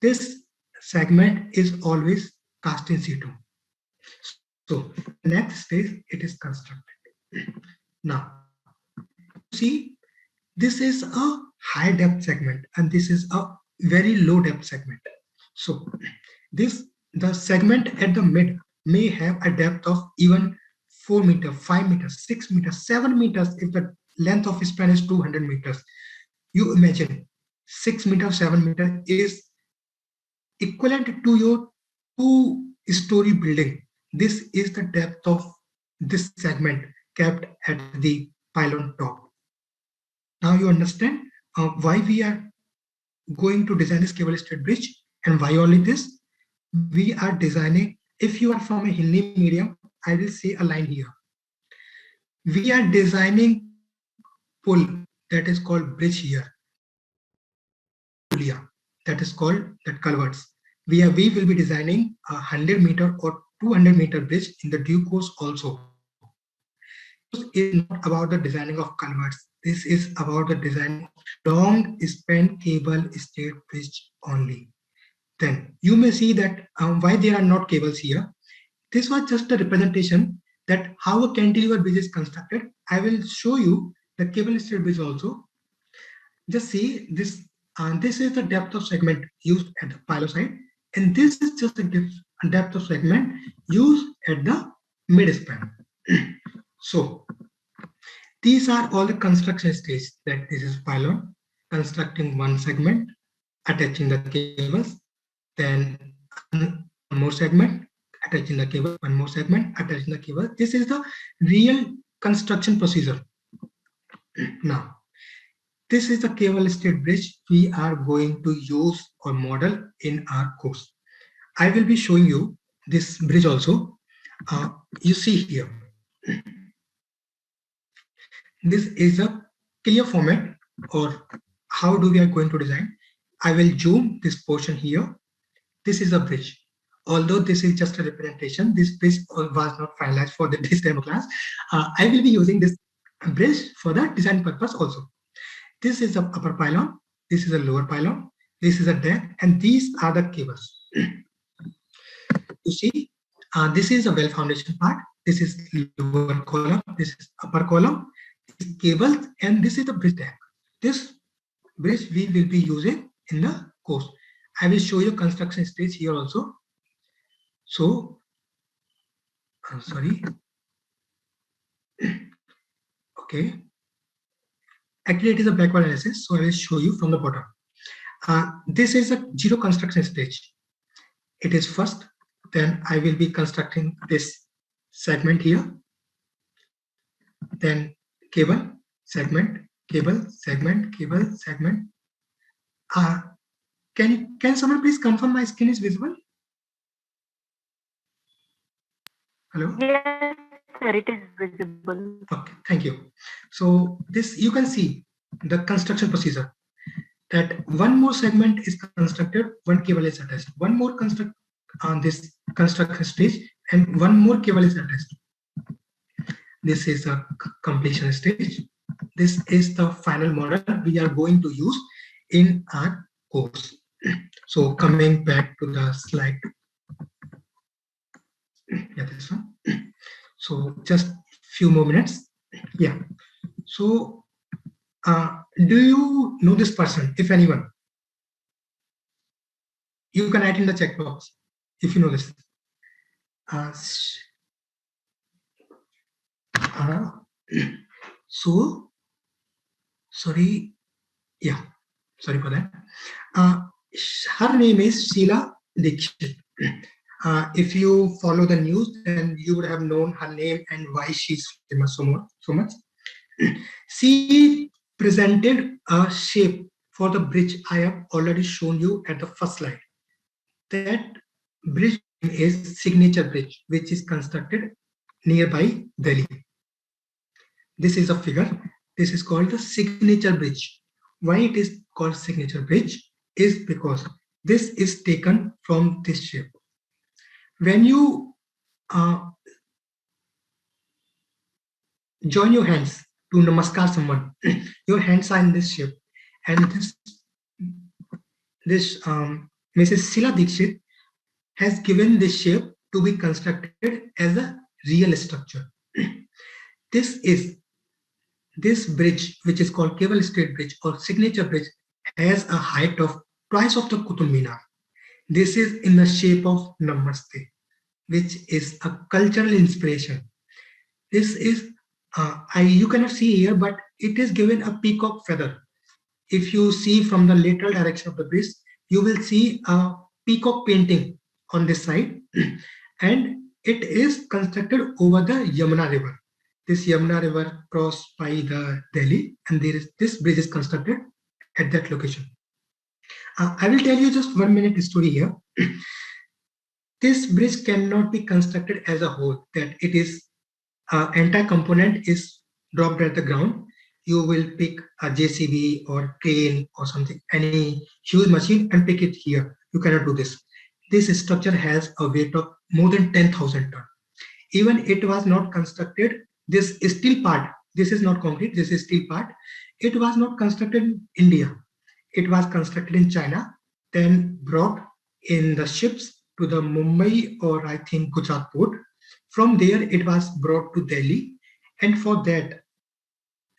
this segment is always cast in situ. So next stage, it is constructed. Now, see, this is a high depth segment and this is a very low depth segment. So the segment at the mid may have a depth of even 4 meters, 5 meters, 6 meters, 7 meters if the length of span is 200 meters. You imagine 6 meters, 7 meters is equivalent to your 2-story building. This is the depth of this segment kept at the pylon top. Now you understand why we are going to design this cable stayed bridge and why only this. We are designing, if you are from a Hindi medium, I will say a line here. We are designing pull, that is called bridge here. That is called that culverts. We will be designing a 100 meter or 200 meter bridge in the due course also. This is not about the designing of culverts. This is about the design of long span cable stayed bridge only. Then you may see that why there are not cables here. This was just a representation that how a cantilever bridge is constructed. I will show you the cable stayed bridge also. Just see this And this is the depth of segment used at the pilo side, and this is just the depth of segment used at the midspan. So these are all the construction stage. That this is pylon, constructing one segment, attaching the cables, then one more segment, attaching the cable, one more segment, attaching the cable. This is the real construction procedure. Now, this is the cable stayed bridge we are going to use or model in our course. I will be showing you this bridge also. You see here. This is a clear format, or how do we are going to design. I will zoom this portion here. This is a bridge. Although this is just a representation, this bridge was not finalized for this demo class. I will be using this bridge for the design purpose also. This is the upper pylon, this is a lower pylon, this is a deck, and these are the cables. You see, this is a well foundation part, this is lower column, this is upper column, this is cables, and this is the bridge deck. This bridge we will be using in the course. I will show you construction stage here also. So, sorry. Okay. Actually, it is a backward analysis, so I will show you from the bottom. This is a zero construction stage. It is first, then I will be constructing this segment here, then cable, segment, cable, segment, cable, segment. Can someone please confirm my screen is visible? Hello? Yes, sir, it is visible. Okay, thank you. So this, you can see the construction procedure, that one more segment is constructed, one cable is attached, one more construct on this construction stage, and one more cable is attached. This is a completion stage. This is the final model we are going to use in our course. So coming back to the slide. Yeah, this one. So just few more minutes. Yeah. So do you know this person? If anyone, you can write in the chat box if you know this. So sorry. Yeah. Sorry for that. Her name is Sheila Dixit. If you follow the news, then you would have known her name and why she's famous so much. She presented a shape for the bridge I have already shown you at the first slide. That bridge is Signature Bridge, which is constructed nearby Delhi. This is a figure. This is called the Signature Bridge. Why it is called Signature Bridge is because this is taken from this shape. When you join your hands to namaskar someone, your hands are in this shape, and this Mrs. Sheila Dixit has given this shape to be constructed as a real structure. This bridge, which is called Cable Stayed Bridge or Signature Bridge, has a height of twice of the Qutub Minar. This is in the shape of Namaste, which is a cultural inspiration. This is, you cannot see here, but it is given a peacock feather. If you see from the lateral direction of the bridge, you will see a peacock painting on this side, and it is constructed over the Yamuna River. This Yamuna River crossed by the Delhi, and this bridge is constructed at that location. I will tell you just 1 minute story here. This bridge cannot be constructed as a whole, that it is entire component is dropped at the ground. You will pick a JCB or crane or something, any huge machine, and pick it here. You cannot do this. This structure has a weight of more than 10,000 tons. Even it was not constructed, this steel part, this is not concrete, this is steel part. It was not constructed in India. It was constructed in China, then brought in the ships to the Mumbai or I think Gujarat port. From there, it was brought to Delhi. And for that,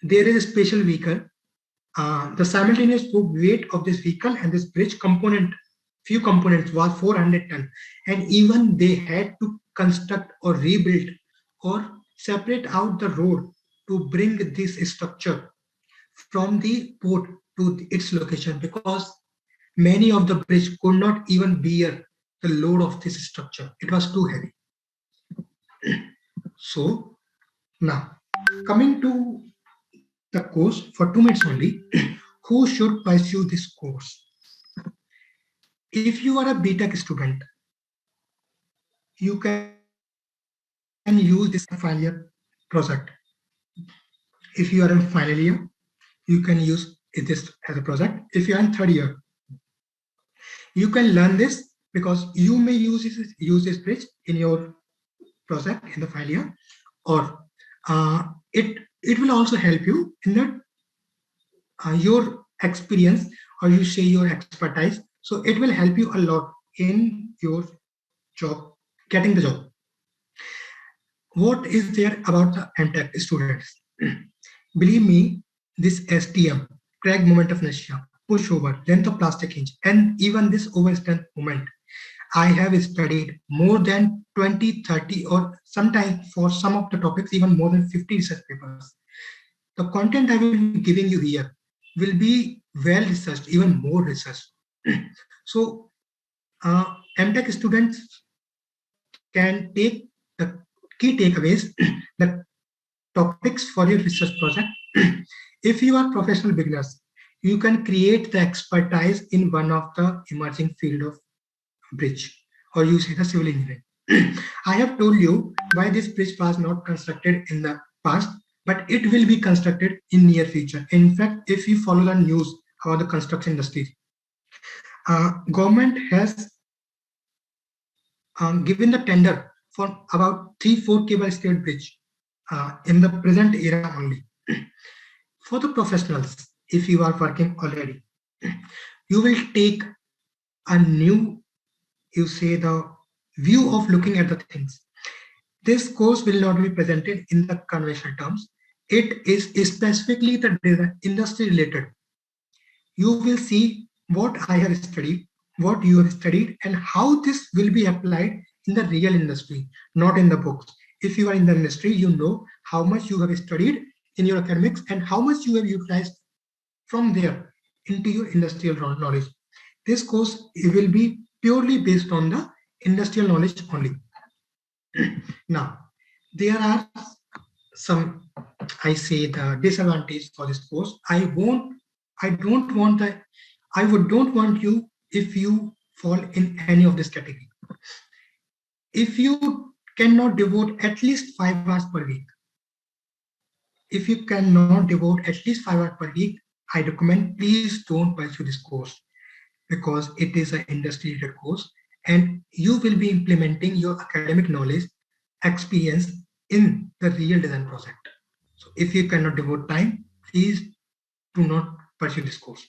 there is a special vehicle The simultaneous weight of this vehicle and this bridge component, few components, was 400 ton, and even they had to construct or rebuild or separate out the road to bring this structure from the port to its location, because many of the bridge could not even bear the load of this structure. It was too heavy. So now, coming to the course for 2 minutes only, who should pursue this course? If you are a BTech student, you can use this final year project. If you are in final year, you can use this as a project. If you are in third year, you can learn this, because you may use this bridge in your project in the final year, or it will also help you in the your experience, or you say your expertise. So it will help you a lot in your job, getting the job. What is there about the MTech students? Believe me, this STM, crack moment of inertia, pushover, length of plastic hinge, and even this overstrength moment, I have studied more than 20, 30, or sometimes for some of the topics, even more than 50 research papers. The content I will be giving you here will be well researched, even more researched. So, MTech students can take the key takeaways, the topics for your research project. If you are professional beginners, you can create the expertise in one of the emerging field of bridge, or you say the civil engineering. I have told you why this bridge was not constructed in the past, but it will be constructed in near future. In fact, if you follow the news about the construction industry, government has given the tender for about 3-4 cable stayed bridge in the present era only. For the professionals, if you are working already, you will take a new, you say, the view of looking at the things. This course will not be presented in the conventional terms. It is specifically the industry related. You will see what I have studied, what you have studied, and how this will be applied in the real industry, not in the books. If you are in the industry, you know how much you have studied in your academics and how much you have utilized from there into your industrial knowledge. This course will be purely based on the industrial knowledge only. Now, there are some, I say, the disadvantage for this course. I don't want you if you fall in any of this category. If you cannot devote at least 5 hours per week, if you cannot devote at least 5 hours per week, I recommend please don't pursue this course, because it is an industry related course and you will be implementing your academic knowledge, experience in the real design project. So if you cannot devote time, please do not pursue this course.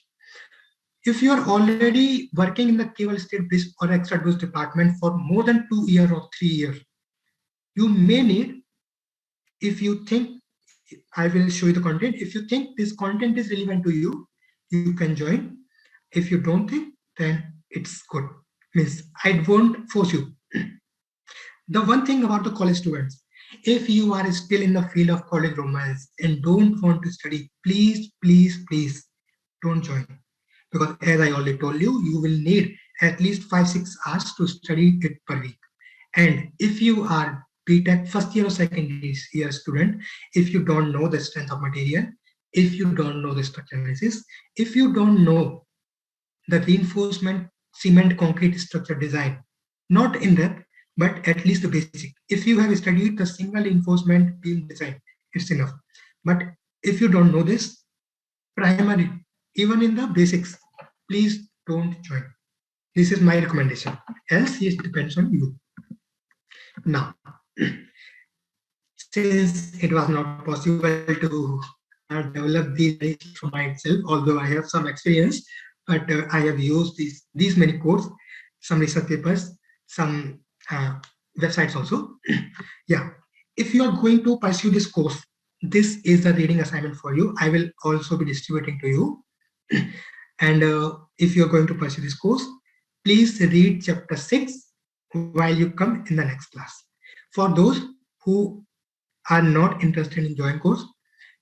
If you are already working in the cable stayed bridge or extra goods department for more than 2 years or 3 years, you may need, if you think, I will show you the content. If you think this content is relevant to you, you can join. If you don't think, then it's good. Means I won't force you. The one thing about the college students, if you are still in the field of college romance and don't want to study, please, please, please don't join. Because as I already told you, you will need at least 5-6 hours to study it per week. And if you are BTech first year or second year student, if you don't know the strength of material, if you don't know the structure analysis, if you don't know the reinforcement cement concrete structure design, not in depth, but at least the basic. If you have studied the single reinforcement beam design, it's enough. But if you don't know this primary, even in the basics, please don't join. This is my recommendation. Else, it depends on you. Now, since it was not possible to develop these from myself, although I have some experience, but I have used these many codes, some research papers, some websites also. Yeah, if you are going to pursue this course, this is the reading assignment for you. I will also be distributing to you. And if you're going to pursue this course, please read chapter 6 while you come in the next class. For those who are not interested in join course,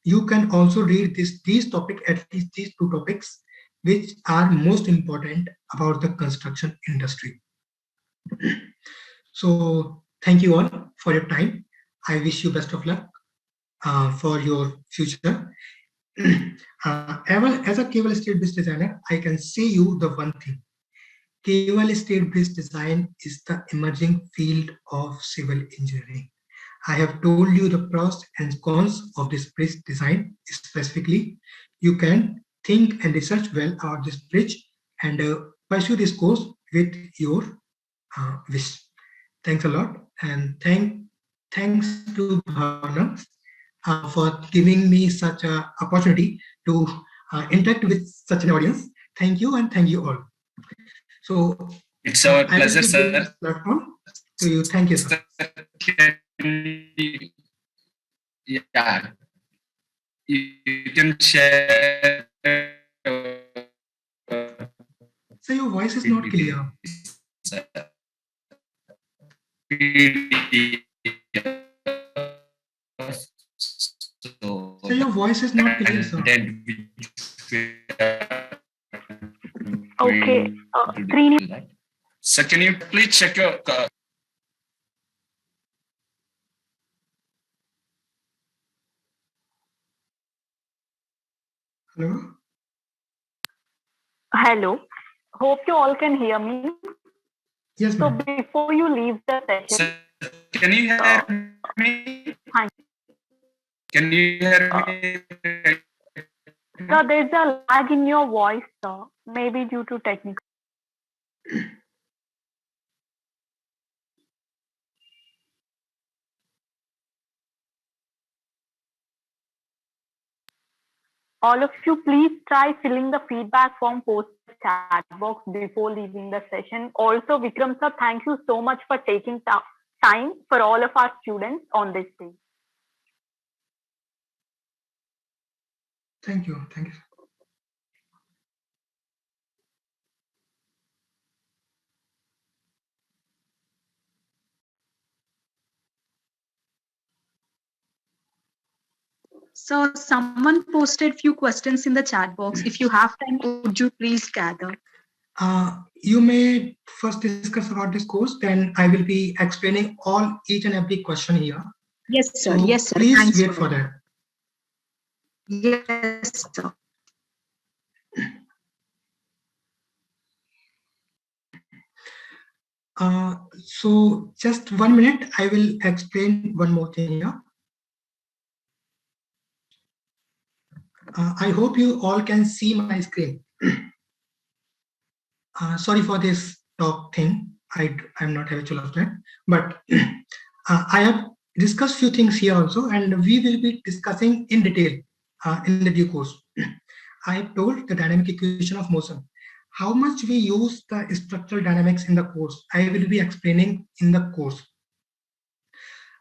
you can also read these topics, at least these two topics, which are most important about the construction industry. So thank you all for your time. I wish you best of luck for your future. As a cable steel bridge designer, I can say you the one thing. Cable steel bridge design is the emerging field of civil engineering. I have told you the pros and cons of this bridge design specifically. You can think and research well about this bridge and pursue this course with your wish. Thanks a lot, and thanks to Bhavna for giving me such an opportunity to interact with such an audience. Thank you, and thank you all. So it's our pleasure, sir. Platform to you. Thank you, sir. Yeah, you can share. So your voice is not clear. So your voice is not clear, sir. Okay. So can you please check your Hello? Hello. Hope you all can hear me. Yes, so ma'am. Before you leave the session, can you hear me? Can you hear me? So there's a lag in your voice, sir. Maybe due to technical. All of you, please try filling the feedback form post chat box before leaving the session. Also, Vikram sir, thank you so much for taking time for all of our students on this day. Thank you. Thank you. So someone posted few questions in the chat box. If you have time, would you please gather? You may first discuss about this course, then I will be explaining each and every question here. Yes, sir. So yes, sir. Please Thanks wait for that. Yes, sir. So just 1 minute, I will explain one more thing here. I hope you all can see my screen. Sorry for this talk thing. I'm not habitual of that, but I have discussed few things here also, and we will be discussing in detail in the due course. I have told the dynamic equation of motion. How much we use the structural dynamics in the course, I will be explaining in the course.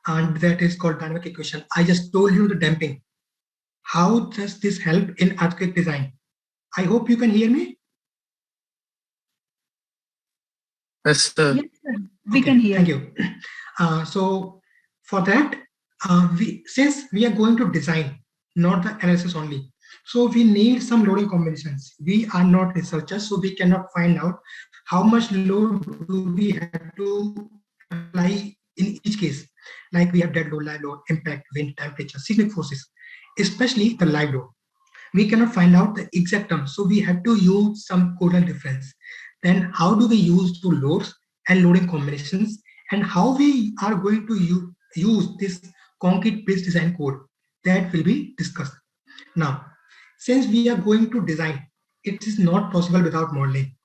And that is called dynamic equation. I just told you the damping. How does this help in earthquake design? I hope you can hear me. Yes, sir. Yes, sir. We can hear. Thank you. So for that, since we are going to design, not the analysis only, so we need some loading combinations. We are not researchers, so we cannot find out how much load do we have to apply in each case. Like we have dead load, live load, impact, wind, temperature, seismic forces, especially the live load. We cannot find out the exact terms, so we have to use some codal difference. Then how do we use two loads and loading combinations, and how we are going to use this concrete bridge design code, that will be discussed. Now, since we are going to design, it is not possible without modeling.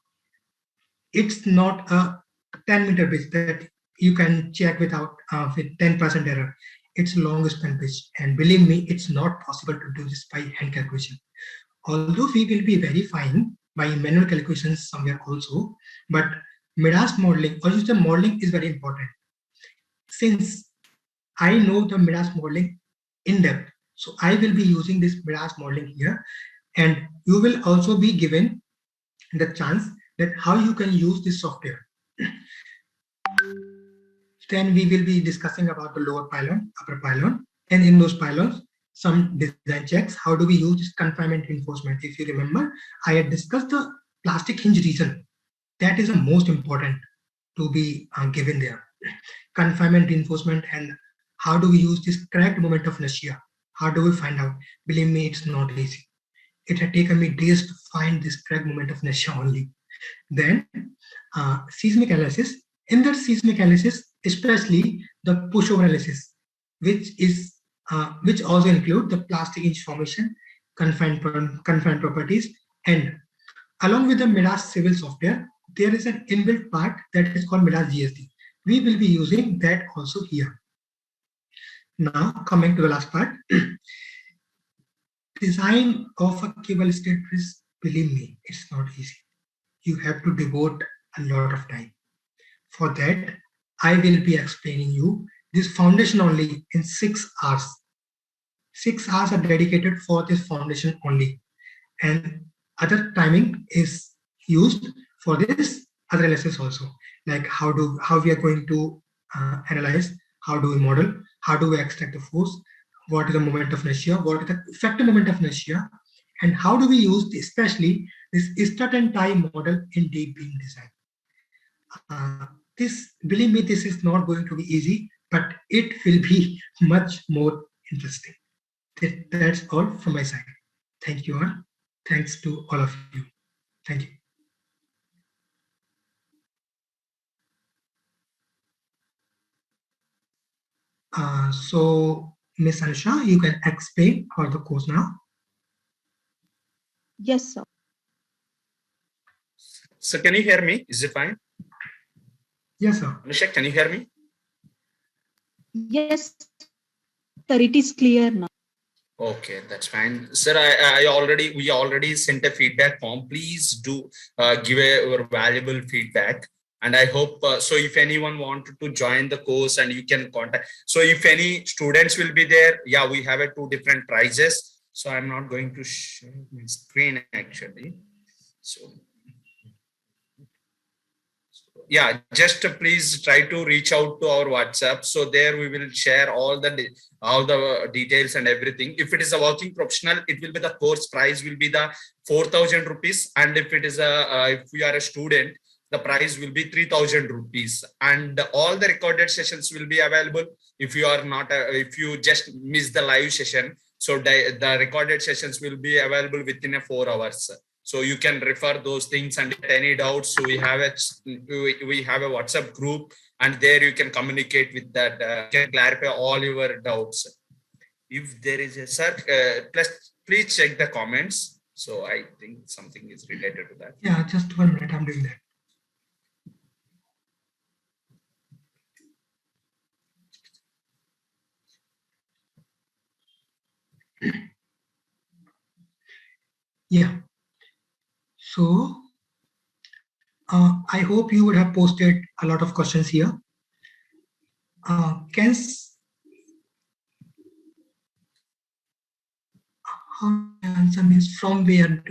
It's not a 10-meter bridge that you can check with 10% error. It's long span bridge, and believe me, it's not possible to do this by hand calculation. Although we will be verifying by manual calculations somewhere also, but Midas modeling or system modeling is very important. Since I know the Midas modeling in depth, So I will be using this mirage modeling here, and you will also be given the chance that how you can use this software. Then we will be discussing about the lower pylon, upper pylon, and in those pylons, some design checks. How do we use this confinement reinforcement? If you remember, I had discussed the plastic hinge reason. That is the most important to be given there. Confinement reinforcement, and how do we use this correct moment of inertia? How do we find out? Believe me, it's not easy. It had taken me days to find this correct moment of inertia only. Then seismic analysis. In that seismic analysis, especially the pushover analysis, which also include the plastic hinge formation, confined properties, and along with the Mirage civil software, there is an inbuilt part that is called Mirage GSD. We will be using that also here. Now coming to the last part. Design of a cable stayed bridge, believe me, it's not easy. You have to devote a lot of time. For that, I will be explaining you this foundation only in 6 hours. 6 hours are dedicated for this foundation only, and other timing is used for this other analysis also, like how we are going to analyze, how do we model, how do we extract the force, what is the moment of inertia, what is the effective moment of inertia, and how do we use especially this strut and tie model in deep beam design. Believe me, this is not going to be easy, but it will be much more interesting. That's all from my side. Thank you all. Thanks to all of you. Thank you. So, Ms. Anusha, you can explain about the course now. Yes, sir. So can you hear me? Is it fine? Yes, sir. Anusha, can you hear me? Yes, sir. It is clear now. Okay, that's fine. Sir, we already sent a feedback form. Please do give a valuable feedback. And I hope, so if anyone wanted to join the course and you can contact. So if any students will be there, yeah, we have 2 different prices. So I'm not going to share my screen actually. So yeah, just please try to reach out to our WhatsApp. So there we will share all the details and everything. If it is a working professional, it will be the course price will be the 4,000 rupees. And if it is if we are a student, the price will be 3,000 rupees. And all the recorded sessions will be available. If you are not, if you just miss the live session, so the recorded sessions will be available within 4 hours. So you can refer those things, and any doubts, so we have a WhatsApp group, and there you can communicate with that, can clarify all your doubts. If there is a sir, please check the comments. So I think something is related to that. Yeah, just 1 minute, I'm doing that. Yeah. So I hope you would have posted a lot of questions here. Answer means from where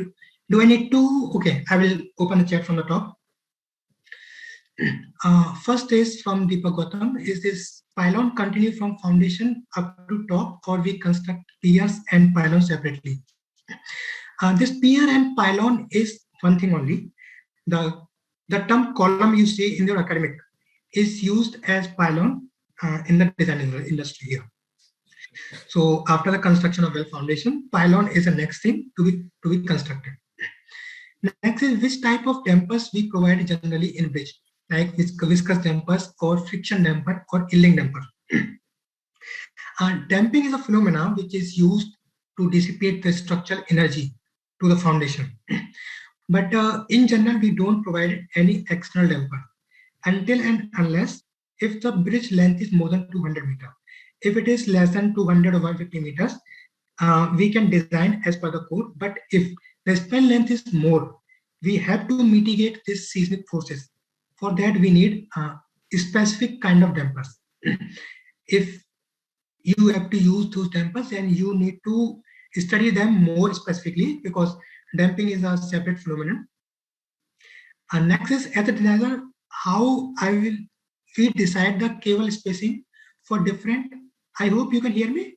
do I need to? Okay, I will open the chat from the top. First is from Deepak Gautam. Is this pylon continue from foundation up to top, or we construct piers and pylon separately? This pier and pylon is one thing only. The term column you see in your academic is used as pylon in the design industry here. So after the construction of well foundation, pylon is the next thing to be constructed. Next is which type of dampers we provide generally in bridge, like viscous dampers or friction damper or yielding damper. Damping is a phenomenon which is used to dissipate the structural energy to the foundation. But in general, we don't provide any external damper until and unless if the bridge length is more than 200 meters. If it is less than 200 or 150 meters, we can design as per the code. But if the span length is more, we have to mitigate these seismic forces. For that, we need a specific kind of dampers. If you have to use those dampers and you need to study them more specifically because damping is a separate phenomenon. And next is, as a designer, how we decide the cable spacing for different. I hope you can hear me.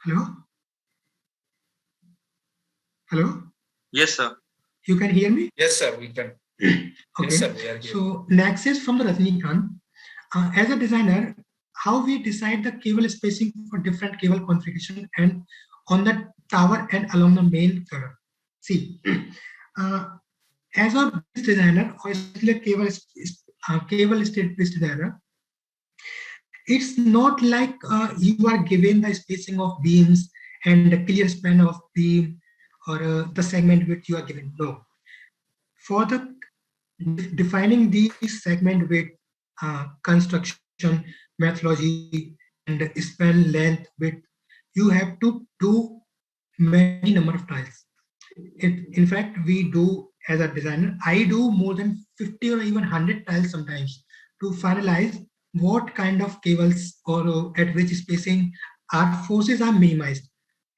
Hello? Hello? Yes, sir. You can hear me? Yes, sir, we can. Okay. Yes, sir, we are here. So next is from the Rajnikant. As a designer, how we decide the cable spacing for different cable configuration and on the tower and along the main cover. See, as a bridge designer or a cable state bridge designer, it's not like you are given the spacing of beams and the clear span of beam or the segment width you are given. No. For the defining these segment width, construction methodology and span length width, you have to do many number of trials. In fact, we do as a designer, I do more than 50 or even 100 trials sometimes to finalize what kind of cables or at which spacing our forces are minimized.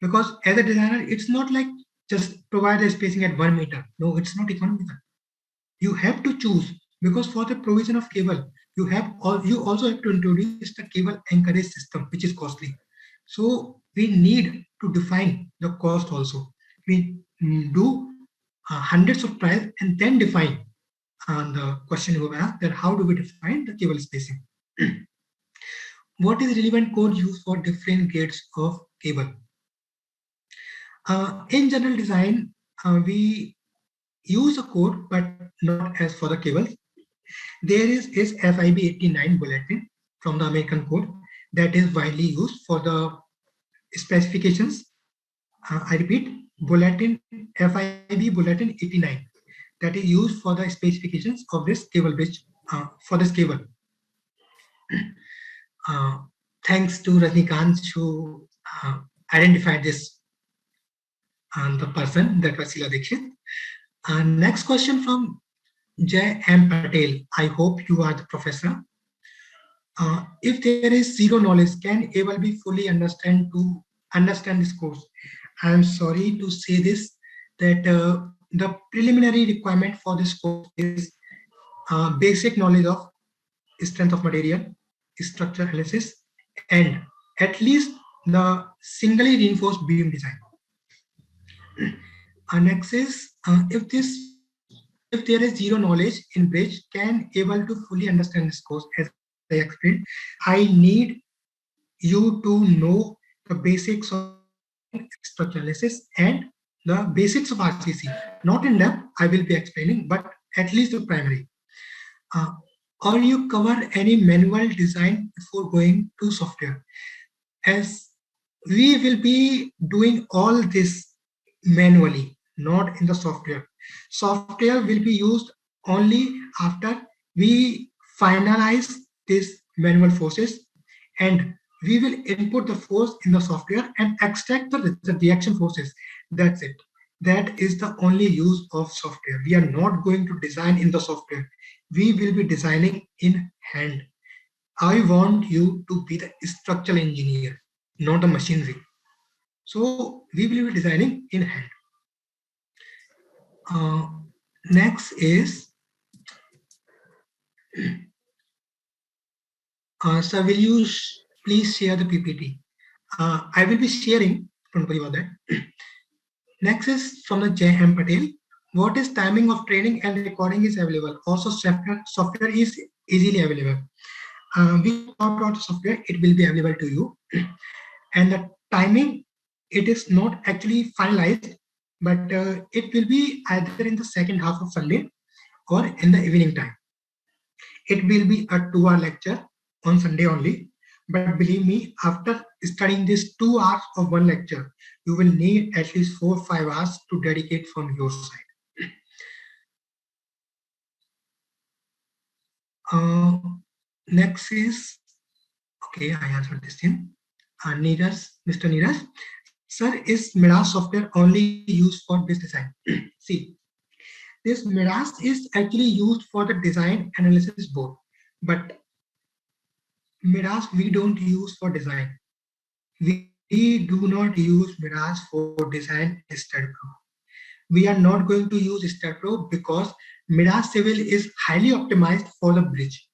Because as a designer, it's not like just provide a spacing at 1 meter. No, it's not economical. You have to choose because for the provision of cable, you also have to introduce the cable anchorage system, which is costly. So we need to define the cost also. We do hundreds of trials and then define the question you have asked that how do we define the cable spacing? What is relevant code used for different grades of cable? In general design, we use a code, but not as for the cables. There is FIB 89 bulletin from the American code that is widely used for the specifications. I repeat, bulletin FIB bulletin 89 that is used for the specifications of this cable bridge for this cable. Thanks to Rajnikant who identified this the person that was Sheila Dixit. Next question from Jay M. Patel. I hope you are the professor. If there is zero knowledge, can able be fully understand this course? I am sorry to say this, that the preliminary requirement for this course is basic knowledge of strength of material, structure analysis, and at least the singly reinforced beam design. Next is if there is zero knowledge in bridge, can able to fully understand this course as I explained. I need you to know the basics of structure analysis and the basics of RCC. Not in depth, I will be explaining, but at least the primary. Or you cover any manual design before going to software. As we will be doing all this manually, not in the software. Software will be used only after we finalize these manual forces and we will input the force in the software and extract the reaction forces. That's it. That is the only use of software. We are not going to design in the software. We will be designing in hand. I want you to be the structural engineer, not the machinery. So we will be designing in hand. Next is, sir, will you please share the PPT? I will be sharing, don't worry about that. Next is from the J.M. Patel. What is timing of training and recording is available? Also, software is easily available. We talked about software, it will be available to you. And the timing, it is not actually finalized, but it will be either in the second half of Sunday or in the evening time. It will be a 2-hour lecture on Sunday only. But believe me, after studying this 2 hours of one lecture, you will need at least 4 or 5 hours to dedicate from your side. Next is, okay, I answered this thing. Neeraj, Mr. Neeraj. Sir, is Midas software only used for this design? See, this Midas is actually used for the design analysis board, but Mirage we don't use for design. We do not use Mirage for design StatPro. We are not going to use StatPro because Mirage Civil is highly optimized for the bridge.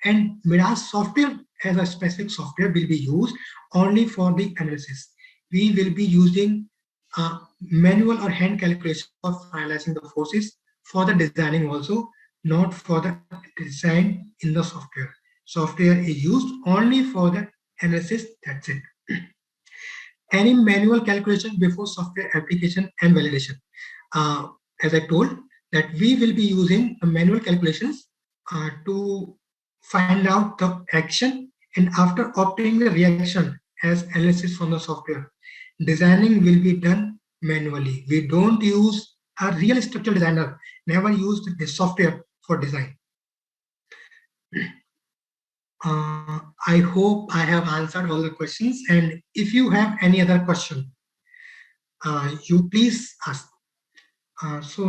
And Mirage software as a specific software will be used only for the analysis. We will be using manual or hand calculation for finalizing the forces for the designing also, not for the design in the software. Software is used only for the analysis, that's it. Any manual calculation before software application and validation. As I told, that we will be using manual calculations to find out the action, and after obtaining the reaction as analysis from the software, designing will be done manually. We don't use a real structural designer, never used the software for design. I hope I have answered all the questions, and if you have any other question, you please ask. So